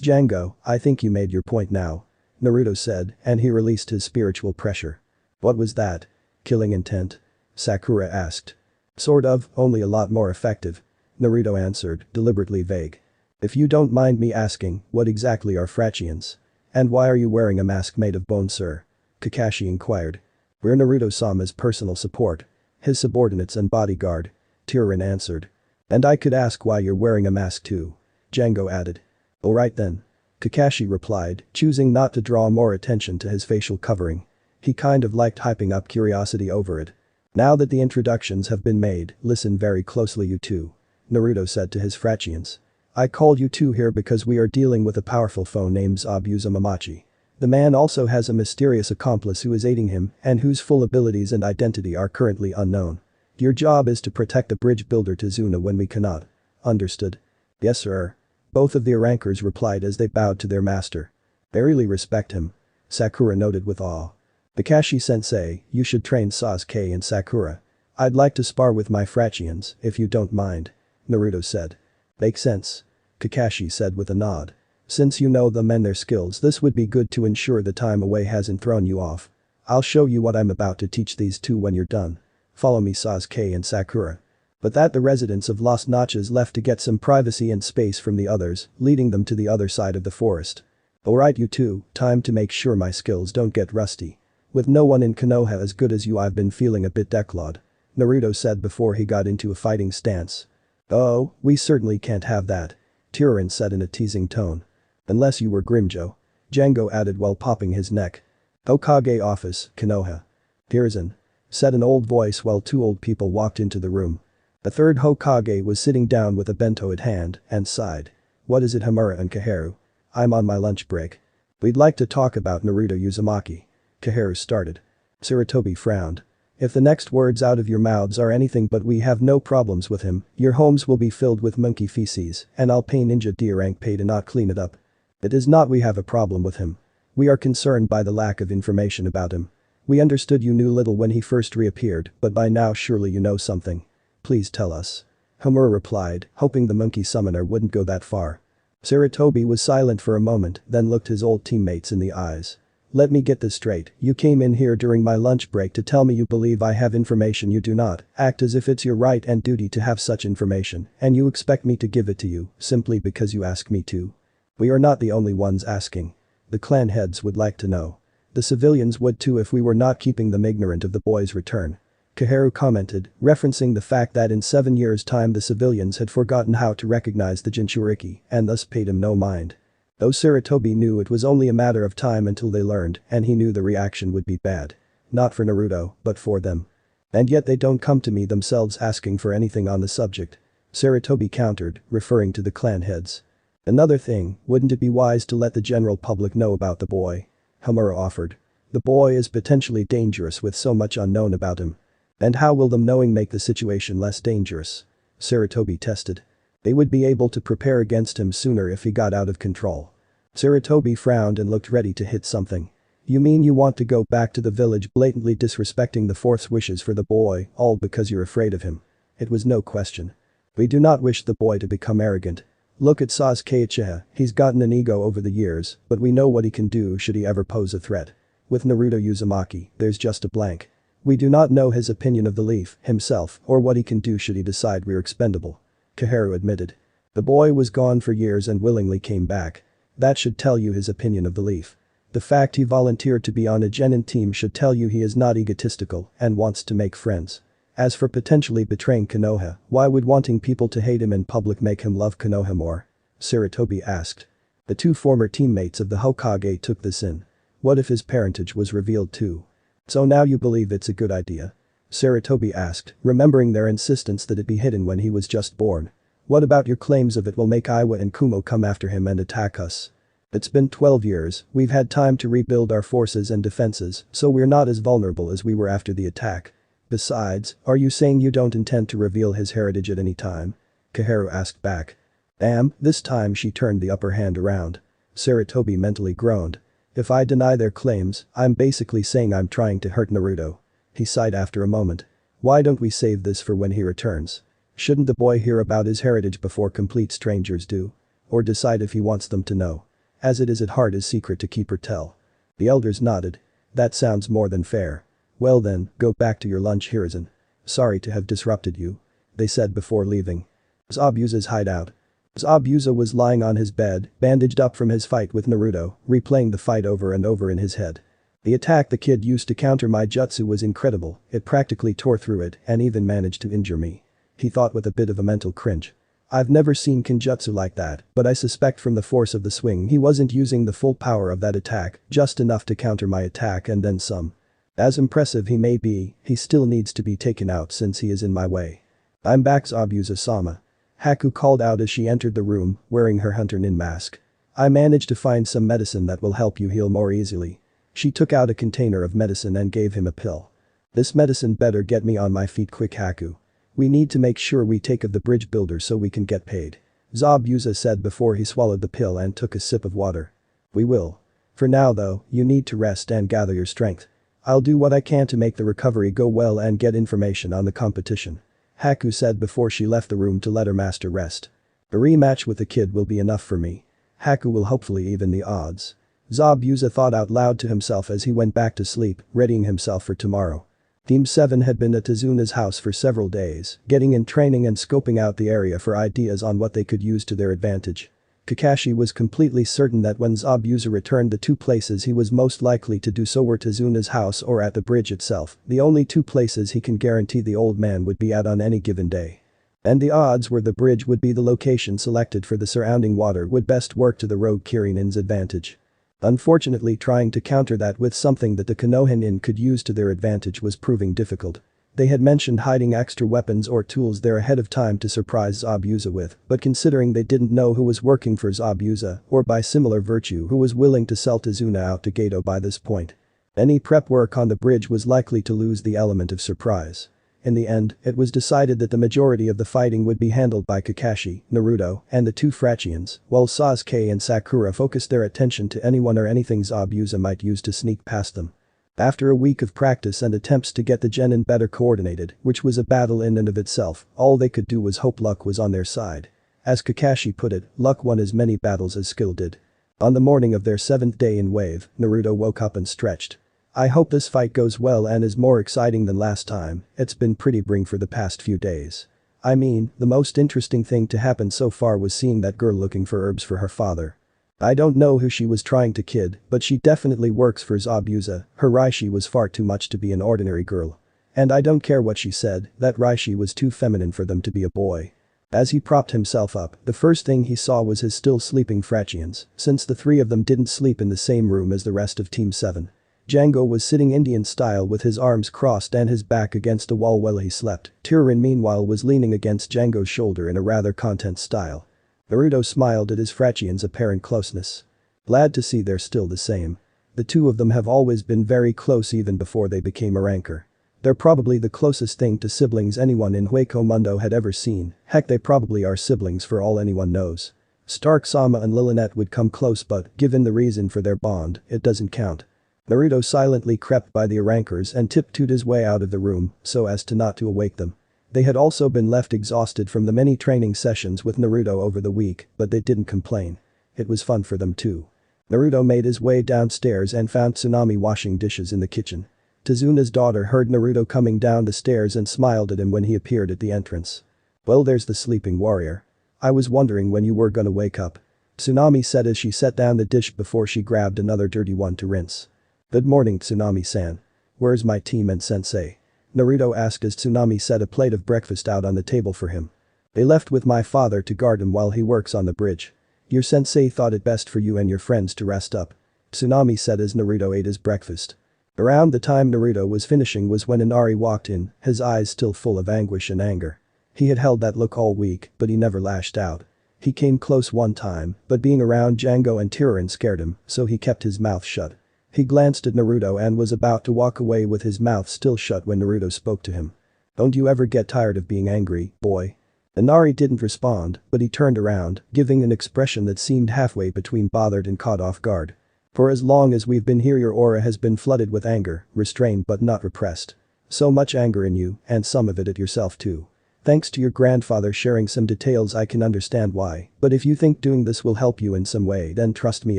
Django, I think you made your point now. Naruto said, and he released his spiritual pressure. What was that? Killing intent? Sakura asked. Sort of, only a lot more effective. Naruto answered, deliberately vague. If you don't mind me asking, what exactly are Frachians? And why are you wearing a mask made of bone sir? Kakashi inquired. We're Naruto-sama's personal support. His subordinates and bodyguard. Tyrion answered. And I could ask why you're wearing a mask too. Django added. Alright then. Kakashi replied, choosing not to draw more attention to his facial covering. He kind of liked hyping up curiosity over it. Now that the introductions have been made, listen very closely you two. Naruto said to his Frachians. I called you two here because we are dealing with a powerful foe named Zabuza Mamachi. The man also has a mysterious accomplice who is aiding him and whose full abilities and identity are currently unknown. Your job is to protect the bridge builder Tazuna when we cannot. Understood? Yes sir. Both of the rankers replied as they bowed to their master. I really respect him. Sakura noted with awe. Kakashi sensei, you should train Sasuke and Sakura. I'd like to spar with my Frachians, if you don't mind. Naruto said. Makes sense. Kakashi said with a nod. Since you know them and their skills this would be good to ensure the time away hasn't thrown you off. I'll show you what I'm about to teach these two when you're done. Follow me Sasuke and Sakura. But that the residents of Los Noches left to get some privacy and space from the others, leading them to the other side of the forest. Alright you two, time to make sure my skills don't get rusty. With no one in Konoha as good as you I've been feeling a bit declawed. Naruto said before he got into a fighting stance. Oh, we certainly can't have that. Tyrion said in a teasing tone. Unless you were Grimjo. Django added while popping his neck. Hokage office, Konoha. Hiruzen. Said an old voice while two old people walked into the room. The third Hokage was sitting down with a bento at hand and sighed. What is it Hamura and Kaharu? I'm on my lunch break. We'd like to talk about Naruto Uzumaki. Kaharu started. Sarutobi frowned. If the next words out of your mouths are anything but we have no problems with him, your homes will be filled with monkey feces and I'll pay Ninja D rank pay to not clean it up. It is not we have a problem with him. We are concerned by the lack of information about him. We understood you knew little when he first reappeared but by now surely you know something. Please tell us. Homura replied, hoping the monkey summoner wouldn't go that far. Sarutobi was silent for a moment, then looked his old teammates in the eyes. Let me get this straight, you came in here during my lunch break to tell me you believe I have information you do not, act as if it's your right and duty to have such information, and you expect me to give it to you, simply because you ask me to. We are not the only ones asking. The clan heads would like to know. The civilians would too if we were not keeping them ignorant of the boy's return. Kaharu commented, referencing the fact that in 7 years' time the civilians had forgotten how to recognize the Jinchuriki and thus paid him no mind. Though Sarutobi knew it was only a matter of time until they learned, and he knew the reaction would be bad. Not for Naruto, but for them. And yet they don't come to me themselves asking for anything on the subject. Sarutobi countered, referring to the clan heads. Another thing, wouldn't it be wise to let the general public know about the boy? Homura offered. The boy is potentially dangerous with so much unknown about him. And how will them knowing make the situation less dangerous? Sarutobi tested. They would be able to prepare against him sooner if he got out of control. Sarutobi frowned and looked ready to hit something. You mean you want to go back to the village blatantly disrespecting the fourth's wishes for the boy, all because you're afraid of him? It was no question. We do not wish the boy to become arrogant. Look at Sasuke Uchiha, he's gotten an ego over the years, but we know what he can do should he ever pose a threat. With Naruto Uzumaki, there's just a blank. We do not know his opinion of the leaf, himself, or what he can do should he decide we're expendable. Kaharu admitted. The boy was gone for years and willingly came back. That should tell you his opinion of the leaf. The fact he volunteered to be on a genin team should tell you he is not egotistical and wants to make friends. As for potentially betraying Konoha, why would wanting people to hate him in public make him love Konoha more? Sarutobi asked. The two former teammates of the Hokage took this in. What if his parentage was revealed too? So now you believe it's a good idea? Sarutobi asked, remembering their insistence that it be hidden when he was just born. What about your claims of it will make Iwa and Kumo come after him and attack us? It's been 12 years, we've had time to rebuild our forces and defenses, so we're not as vulnerable as we were after the attack. Besides, are you saying you don't intend to reveal his heritage at any time? Kaharu asked back. Damn, this time she turned the upper hand around. Sarutobi mentally groaned. If I deny their claims, I'm basically saying I'm trying to hurt Naruto. He sighed after a moment. Why don't we save this for when he returns? Shouldn't the boy hear about his heritage before complete strangers do? Or decide if he wants them to know? As it is at heart his secret to keep or tell. The elders nodded. That sounds more than fair. Well then, go back to your lunch Hiruzen. Sorry to have disrupted you. They said before leaving. Zabuza's hideout. Zabuza was lying on his bed, bandaged up from his fight with Naruto, replaying the fight over and over in his head. The attack the kid used to counter my jutsu was incredible, it practically tore through it and even managed to injure me. He thought with a bit of a mental cringe. I've never seen kinjutsu like that, but I suspect from the force of the swing he wasn't using the full power of that attack, just enough to counter my attack and then some. As impressive he may be, he still needs to be taken out since he is in my way. I'm back Zabuza-sama. Haku called out as she entered the room, wearing her hunter nin mask. I managed to find some medicine that will help you heal more easily. She took out a container of medicine and gave him a pill. This medicine better get me on my feet quick Haku. We need to make sure we take of the bridge builder so we can get paid. Zabuza said before he swallowed the pill and took a sip of water. We will. For now though, you need to rest and gather your strength. I'll do what I can to make the recovery go well and get information on the competition. Haku said before she left the room to let her master rest. A rematch with the kid will be enough for me. Haku will hopefully even the odds. Zabuza thought out loud to himself as he went back to sleep, readying himself for tomorrow. Team 7 had been at Tazuna's house for several days, getting in training and scoping out the area for ideas on what they could use to their advantage. Kakashi was completely certain that when Zabuza returned the two places he was most likely to do so were Tazuna's house or at the bridge itself, the only two places he can guarantee the old man would be at on any given day. And the odds were the bridge would be the location selected for the surrounding water would best work to the rogue Kirinin's advantage. Unfortunately trying to counter that with something that the Konoha could use to their advantage was proving difficult. They had mentioned hiding extra weapons or tools there ahead of time to surprise Zabuza with, but considering they didn't know who was working for Zabuza, or by similar virtue who was willing to sell Tazuna out to Gato by this point. Any prep work on the bridge was likely to lose the element of surprise. In the end, it was decided that the majority of the fighting would be handled by Kakashi, Naruto, and the two Frachians, while Sasuke and Sakura focused their attention to anyone or anything Zabuza might use to sneak past them. After a week of practice and attempts to get the genin better coordinated, which was a battle in and of itself, all they could do was hope luck was on their side. As Kakashi put it, luck won as many battles as skill did. On the morning of their 7th day in Wave, Naruto woke up and stretched. I hope this fight goes well and is more exciting than last time, it's been pretty boring for the past few days. I mean, the most interesting thing to happen so far was seeing that girl looking for herbs for her father. I don't know who she was trying to kid, but she definitely works for Zabuza, her Raishi was far too much to be an ordinary girl. And I don't care what she said, that Raishi was too feminine for them to be a boy. As he propped himself up, the first thing he saw was his still sleeping Frachians, since the 3 of them didn't sleep in the same room as the rest of Team 7. Django was sitting Indian style with his arms crossed and his back against a wall while he slept. Turin meanwhile was leaning against Django's shoulder in a rather content style. Naruto smiled at his Frachians' apparent closeness. Glad to see they're still the same. The 2 of them have always been very close even before they became a ranker. They're probably the closest thing to siblings anyone in Hueco Mundo had ever seen, heck they probably are siblings for all anyone knows. Stark-sama and Lilinet would come close but, given the reason for their bond, it doesn't count. Naruto silently crept by the rankers and tiptoed his way out of the room so as to not to awake them. They had also been left exhausted from the many training sessions with Naruto over the week, but they didn't complain. It was fun for them too. Naruto made his way downstairs and found Tsunami washing dishes in the kitchen. Tezuna's daughter heard Naruto coming down the stairs and smiled at him when he appeared at the entrance. Well, there's the sleeping warrior. I was wondering when you were gonna wake up. Tsunami said as she set down the dish before she grabbed another dirty one to rinse. Good morning, Tsunami-san. Where's my team and sensei? Naruto asked as Tsunami set a plate of breakfast out on the table for him. They left with my father to guard him while he works on the bridge. Your sensei thought it best for you and your friends to rest up. Tsunami said as Naruto ate his breakfast. Around the time Naruto was finishing was when Inari walked in, his eyes still full of anguish and anger. He had held that look all week, but he never lashed out. He came close one time, but being around Django and Turin scared him, so he kept his mouth shut. He glanced at Naruto and was about to walk away with his mouth still shut when Naruto spoke to him. Don't you ever get tired of being angry, boy? Inari didn't respond, but he turned around, giving an expression that seemed halfway between bothered and caught off guard. For as long as we've been here your aura has been flooded with anger, restrained but not repressed. So much anger in you, and some of it at yourself too. Thanks to your grandfather sharing some details I can understand why, but if you think doing this will help you in some way then trust me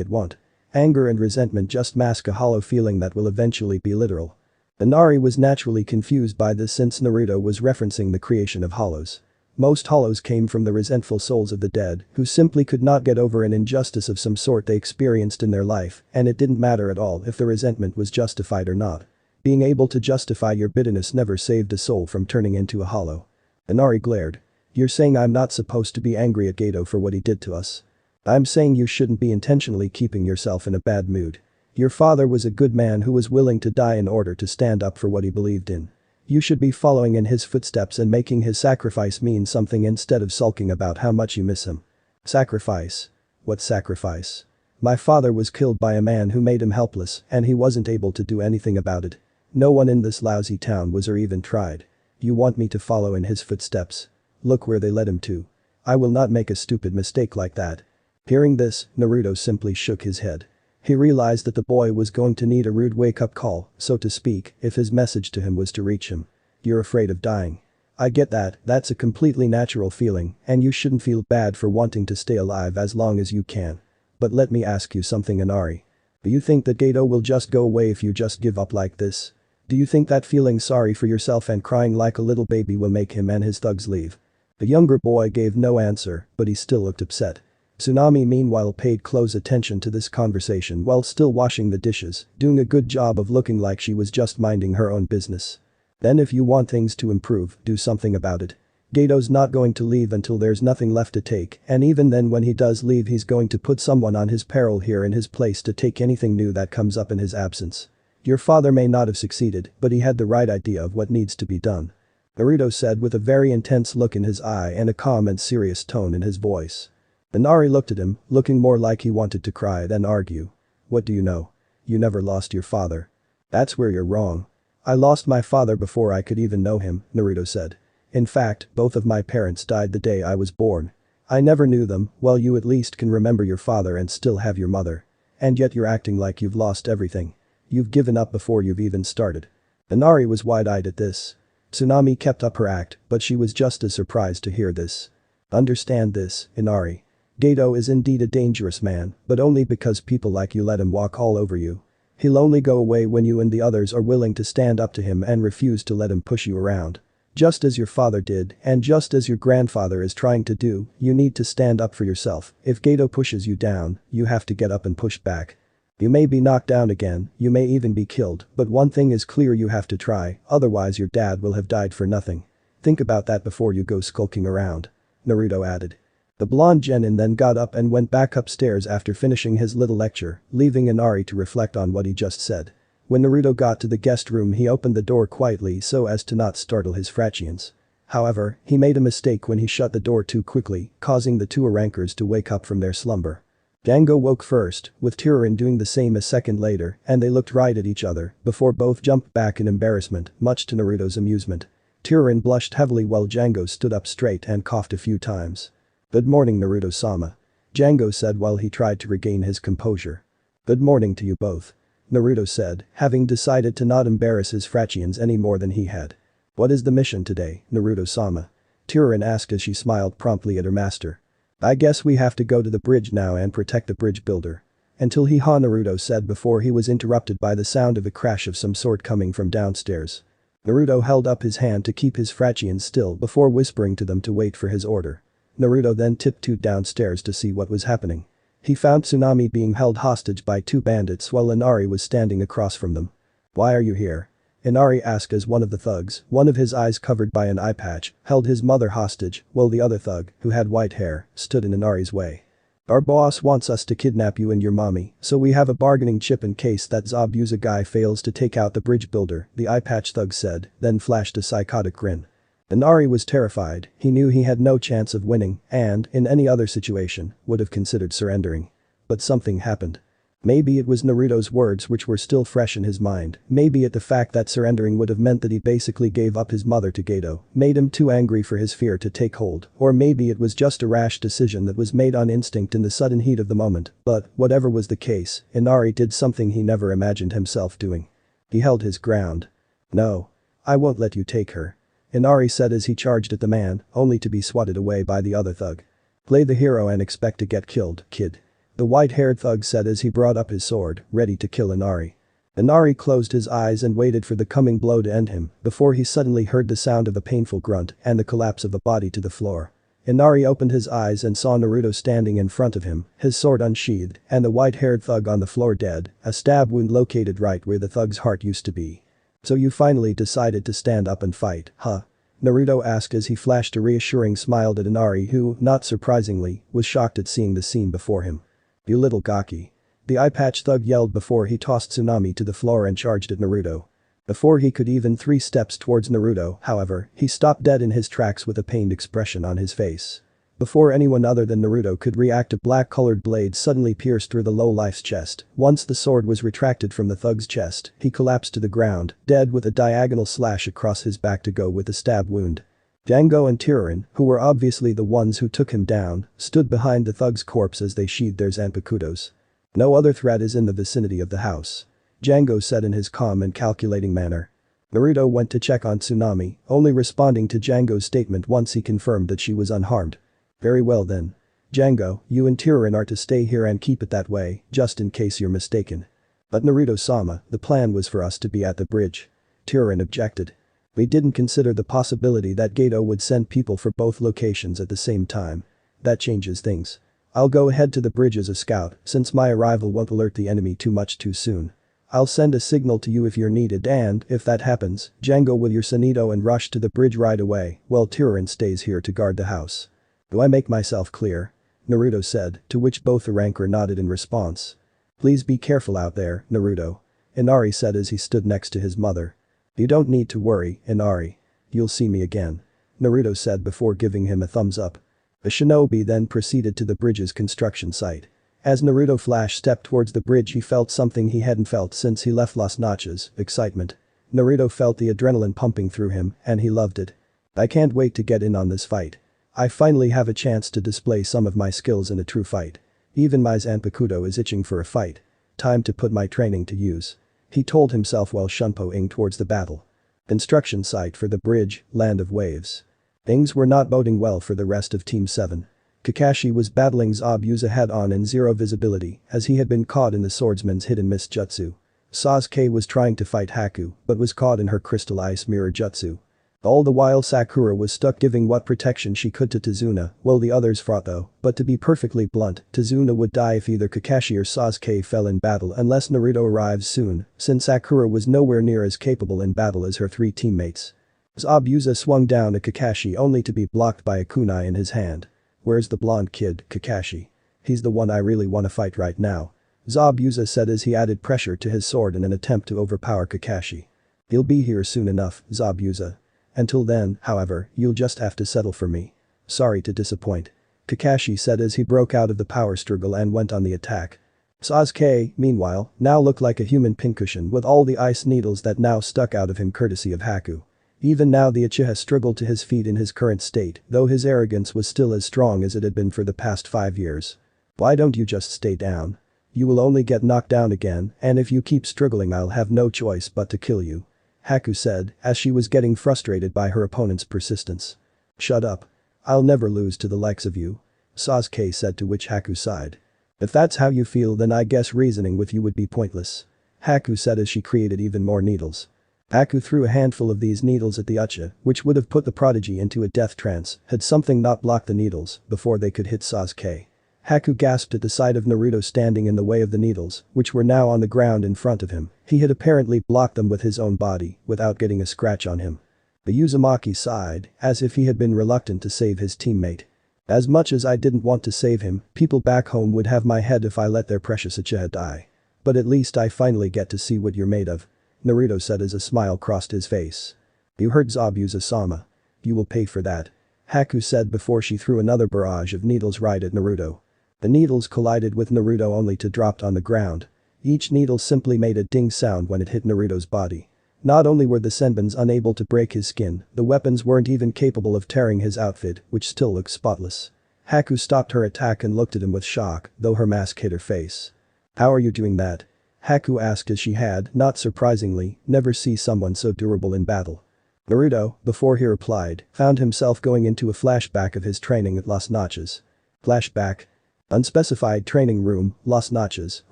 it won't. Anger and resentment just mask a hollow feeling that will eventually be literal. Inari was naturally confused by this since Naruto was referencing the creation of hollows. Most hollows came from the resentful souls of the dead, who simply could not get over an injustice of some sort they experienced in their life, and it didn't matter at all if the resentment was justified or not. Being able to justify your bitterness never saved a soul from turning into a hollow. Inari glared. You're saying I'm not supposed to be angry at Gato for what he did to us? I'm saying you shouldn't be intentionally keeping yourself in a bad mood. Your father was a good man who was willing to die in order to stand up for what he believed in. You should be following in his footsteps and making his sacrifice mean something instead of sulking about how much you miss him. Sacrifice? What sacrifice? My father was killed by a man who made him helpless and he wasn't able to do anything about it. No one in this lousy town was or even tried. You want me to follow in his footsteps? Look where they led him to. I will not make a stupid mistake like that. Hearing this, Naruto simply shook his head. He realized that the boy was going to need a rude wake-up call, so to speak, if his message to him was to reach him. You're afraid of dying. I get that, that's a completely natural feeling, and you shouldn't feel bad for wanting to stay alive as long as you can. But let me ask you something, Inari. Do you think that Gato will just go away if you just give up like this? Do you think that feeling sorry for yourself and crying like a little baby will make him and his thugs leave? The younger boy gave no answer, but he still looked upset. Tsunami meanwhile paid close attention to this conversation while still washing the dishes, doing a good job of looking like she was just minding her own business. Then if you want things to improve, do something about it. Gato's not going to leave until there's nothing left to take, and even then when he does leave he's going to put someone on his peril here in his place to take anything new that comes up in his absence. Your father may not have succeeded, but he had the right idea of what needs to be done. Naruto said with a very intense look in his eye and a calm and serious tone in his voice. Inari looked at him, looking more like he wanted to cry than argue. What do you know? You never lost your father. That's where you're wrong. I lost my father before I could even know him, Naruto said. In fact, both of my parents died the day I was born. I never knew them, well you at least can remember your father and still have your mother. And yet you're acting like you've lost everything. You've given up before you've even started." Inari was wide-eyed at this. Tsunami kept up her act, but she was just as surprised to hear this. "Understand this, Inari. Gato is indeed a dangerous man, but only because people like you let him walk all over you. He'll only go away when you and the others are willing to stand up to him and refuse to let him push you around. Just as your father did, and just as your grandfather is trying to do, you need to stand up for yourself. If Gato pushes you down, you have to get up and push back. You may be knocked down again, you may even be killed, but one thing is clear, you have to try, otherwise your dad will have died for nothing. Think about that before you go skulking around," Naruto added. The blonde genin then got up and went back upstairs after finishing his little lecture, leaving Inari to reflect on what he just said. When Naruto got to the guest room, he opened the door quietly so as to not startle his Frachians. However, he made a mistake when he shut the door too quickly, causing the two Arankers to wake up from their slumber. Django woke first, with Turin doing the same a second later, and they looked right at each other before both jumped back in embarrassment, much to Naruto's amusement. Turin blushed heavily while Django stood up straight and coughed a few times. "Good morning, Naruto-sama," Django said while he tried to regain his composure. "Good morning to you both," Naruto said, having decided to not embarrass his Frachians any more than he had. "What is the mission today, Naruto-sama?" Turin asked as she smiled promptly at her master. "I guess we have to go to the bridge now and protect the bridge builder." "Until he-ha," Naruto said before he was interrupted by the sound of a crash of some sort coming from downstairs. Naruto held up his hand to keep his Frachians still before whispering to them to wait for his order. Naruto then tiptoed downstairs to see what was happening. He found Tsunami being held hostage by two bandits while Inari was standing across from them. "Why are you here?" Inari asked as one of the thugs, one of his eyes covered by an eye patch, held his mother hostage while the other thug, who had white hair, stood in Inari's way. "Our boss wants us to kidnap you and your mommy, so we have a bargaining chip in case that Zabuza guy fails to take out the bridge builder," the eye patch thug said, then flashed a psychotic grin. Inari was terrified, he knew he had no chance of winning and, in any other situation, would have considered surrendering. But something happened. Maybe it was Naruto's words which were still fresh in his mind, maybe it the fact that surrendering would have meant that he basically gave up his mother to Gato, made him too angry for his fear to take hold, or maybe it was just a rash decision that was made on instinct in the sudden heat of the moment, but, whatever was the case, Inari did something he never imagined himself doing. He held his ground. "No. I won't let you take her," Inari said as he charged at the man, only to be swatted away by the other thug. "Play the hero and expect to get killed, kid," the white-haired thug said as he brought up his sword, ready to kill Inari. Inari closed his eyes and waited for the coming blow to end him before he suddenly heard the sound of a painful grunt and the collapse of a body to the floor. Inari opened his eyes and saw Naruto standing in front of him, his sword unsheathed, and the white-haired thug on the floor dead, a stab wound located right where the thug's heart used to be. "So you finally decided to stand up and fight, huh?" Naruto asked as he flashed a reassuring smile at Inari who, not surprisingly, was shocked at seeing the scene before him. "You little gaki," the eye patch thug yelled before he tossed Tsunami to the floor and charged at Naruto. Before he could even 3 steps towards Naruto, however, he stopped dead in his tracks with a pained expression on his face. Before anyone other than Naruto could react, a black-colored blade suddenly pierced through the lowlife's chest. Once the sword was retracted from the thug's chest, he collapsed to the ground, dead with a diagonal slash across his back to go with the stab wound. Django and Turin, who were obviously the ones who took him down, stood behind the thug's corpse as they sheathed their zanpakutos. "No other threat is in the vicinity of the house," Django said in his calm and calculating manner. Naruto went to check on Tsunami, only responding to Django's statement once he confirmed that she was unharmed. "Very well then. Django, you and Turin are to stay here and keep it that way, just in case you're mistaken." "But Naruto-sama, the plan was for us to be at the bridge," Turin objected. "We didn't consider the possibility that Gato would send people for both locations at the same time. That changes things. I'll go ahead to the bridge as a scout, since my arrival won't alert the enemy too much too soon. I'll send a signal to you if you're needed and, if that happens, Django will use Sanito and rush to the bridge right away, while Turin stays here to guard the house. Do I make myself clear?" Naruto said, to which both the ranker nodded in response. "Please be careful out there, Naruto," Inari said as he stood next to his mother. "You don't need to worry, Inari. You'll see me again," Naruto said before giving him a thumbs up. The shinobi then proceeded to the bridge's construction site. As Naruto flash stepped towards the bridge, he felt something he hadn't felt since he left Las Noches: excitement. Naruto felt the adrenaline pumping through him, and he loved it. "I can't wait to get in on this fight. I finally have a chance to display some of my skills in a true fight. Even my Zanpakuto is itching for a fight. Time to put my training to use." he told himself while shunpoing towards the battle. Construction site for the bridge, land of waves. Things were not boding well for the rest of Team 7. Kakashi was battling Zabuza head-on in zero visibility as he had been caught in the swordsman's hidden miss jutsu. Sasuke was trying to fight Haku but was caught in her crystal ice mirror jutsu. All the while Sakura was stuck giving what protection she could to Tazuna while the others fought though, but to be perfectly blunt, Tazuna would die if either Kakashi or Sasuke fell in battle unless Naruto arrives soon, since Sakura was nowhere near as capable in battle as her three teammates. Zabuza swung down at Kakashi only to be blocked by a kunai in his hand. "Where's the blonde kid, Kakashi? He's the one I really wanna fight right now," Zabuza said as he added pressure to his sword in an attempt to overpower Kakashi. "He'll be here soon enough, Zabuza. Until then, however, you'll just have to settle for me. Sorry to disappoint," Kakashi said as he broke out of the power struggle and went on the attack. Sasuke, meanwhile, now looked like a human pincushion with all the ice needles that now stuck out of him courtesy of Haku. Even now the Uchiha struggled to his feet in his current state, though his arrogance was still as strong as it had been for the past 5 years. "Why don't you just stay down? You will only get knocked down again, and if you keep struggling I'll have no choice but to kill you," Haku said, as she was getting frustrated by her opponent's persistence. "Shut up. I'll never lose to the likes of you," Sasuke said, to which Haku sighed. "If that's how you feel then I guess reasoning with you would be pointless," Haku said as she created even more needles. Haku threw a handful of these needles at the Uchiha, which would have put the prodigy into a death trance had something not blocked the needles before they could hit Sasuke. Haku gasped at the sight of Naruto standing in the way of the needles, which were now on the ground in front of him. He had apparently blocked them with his own body without getting a scratch on him. The Uzumaki sighed, as if he had been reluctant to save his teammate. "As much as I didn't want to save him, people back home would have my head if I let their precious Uchiha die. But at least I finally get to see what you're made of," Naruto said as a smile crossed his face. "You heard Zabuza-sama. You will pay for that," Haku said before she threw another barrage of needles right at Naruto. The needles collided with Naruto only to drop on the ground. Each needle simply made a ding sound when it hit Naruto's body. Not only were the senbons unable to break his skin, the weapons weren't even capable of tearing his outfit, which still looked spotless. Haku stopped her attack and looked at him with shock, though her mask hid her face. "How are you doing that?" Haku asked as she had, not surprisingly, never seen someone so durable in battle. Naruto, before he replied, found himself going into a flashback of his training at Las Noches. Flashback. Unspecified training room, Las Noches,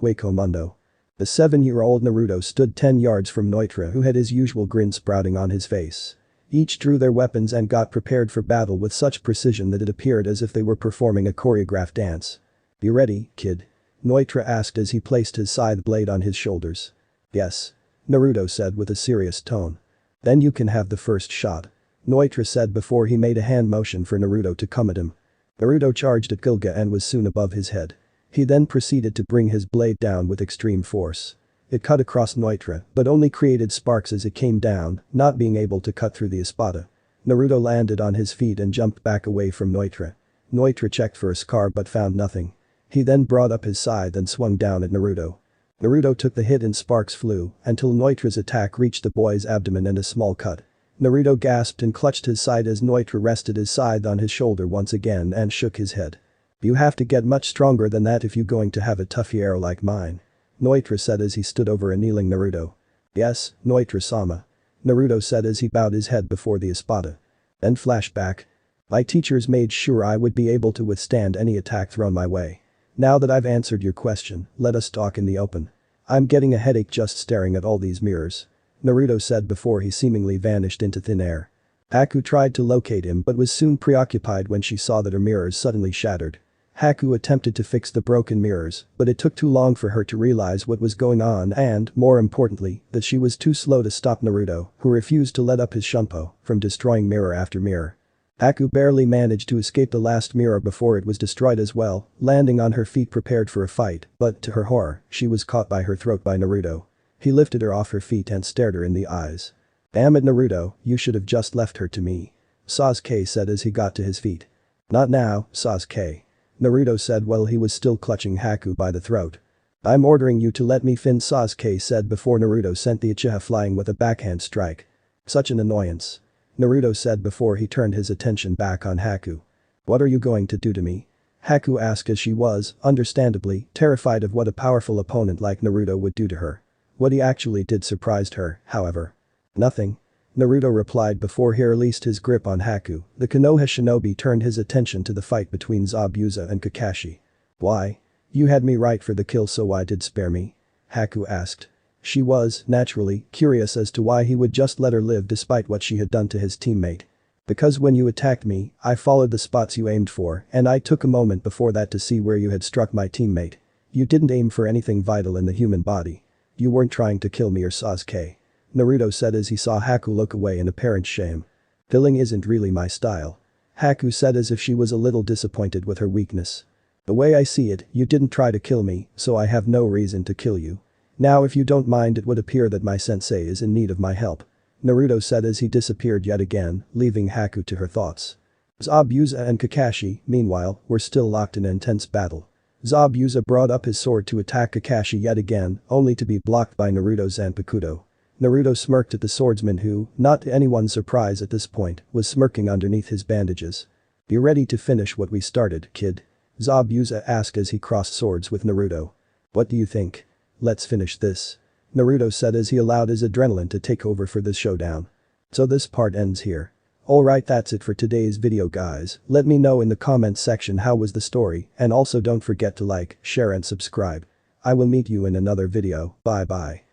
Hueco Mundo. The 7-year-old Naruto stood 10 yards from Noitra, who had his usual grin sprouting on his face. Each drew their weapons and got prepared for battle with such precision that it appeared as if they were performing a choreographed dance. "You ready, kid?" Noitra asked as he placed his scythe blade on his shoulders. "Yes," Naruto said with a serious tone. "Then you can have the first shot," Noitra said before he made a hand motion for Naruto to come at him. Naruto charged at Gilga and was soon above his head. He then proceeded to bring his blade down with extreme force. It cut across Noitra, but only created sparks as it came down, not being able to cut through the Espada. Naruto landed on his feet and jumped back away from Noitra. Noitra checked for a scar but found nothing. He then brought up his scythe and swung down at Naruto. Naruto took the hit and sparks flew until Noitra's attack reached the boy's abdomen and a small cut. Naruto gasped and clutched his side as Noitra rested his scythe on his shoulder once again and shook his head. "You have to get much stronger than that if you going to have a tough arrow like mine," Noitra said as he stood over a kneeling Naruto. "Yes, Noitra-sama," Naruto said as he bowed his head before the Espada. Then flashback. "My teachers made sure I would be able to withstand any attack thrown my way. Now that I've answered your question, let us talk in the open. I'm getting a headache just staring at all these mirrors," Naruto said before he seemingly vanished into thin air. Haku tried to locate him but was soon preoccupied when she saw that her mirrors suddenly shattered. Haku attempted to fix the broken mirrors, but it took too long for her to realize what was going on and, more importantly, that she was too slow to stop Naruto, who refused to let up his shunpo, from destroying mirror after mirror. Haku barely managed to escape the last mirror before it was destroyed as well, landing on her feet prepared for a fight, but to her horror, she was caught by her throat by Naruto. He lifted her off her feet and stared her in the eyes. "Damn it, Naruto, you should have just left her to me," Sasuke said as he got to his feet. "Not now, Sasuke," Naruto said while he was still clutching Haku by the throat. "I'm ordering you to let me fin," Sasuke said before Naruto sent the Uchiha flying with a backhand strike. "Such an annoyance," Naruto said before he turned his attention back on Haku. "What are you going to do to me?" Haku asked as she was, understandably, terrified of what a powerful opponent like Naruto would do to her. What he actually did surprised her, however. Nothing. Naruto replied before he released his grip on Haku. The Konoha shinobi turned his attention to the fight between Zabuza and Kakashi. Why? You had me right for the kill, so why did spare me? Haku asked. She was, naturally, curious as to why he would just let her live despite what she had done to his teammate. Because when you attacked me, I followed the spots you aimed for, and I took a moment before that to see where you had struck my teammate. You didn't aim for anything vital in the human body. You weren't trying to kill me or Sasuke. Naruto said as he saw Haku look away in apparent shame. Killing isn't really my style. Haku said as if she was a little disappointed with her weakness. The way I see it, you didn't try to kill me, so I have no reason to kill you. Now if you don't mind, it would appear that my sensei is in need of my help. Naruto said as he disappeared yet again, leaving Haku to her thoughts. Zabuza and Kakashi, meanwhile, were still locked in an intense battle. Zabuza brought up his sword to attack Kakashi yet again, only to be blocked by Naruto's Zanpakuto. Naruto smirked at the swordsman who, not to anyone's surprise at this point, was smirking underneath his bandages. "You ready to finish what we started, kid?" Zabuza asked as he crossed swords with Naruto. "What do you think? Let's finish this," Naruto said as he allowed his adrenaline to take over for this showdown. So this part ends here. Alright, that's it for today's video, guys. Let me know in the comments section how was the story, and also don't forget to like, share and subscribe. I will meet you in another video. Bye bye.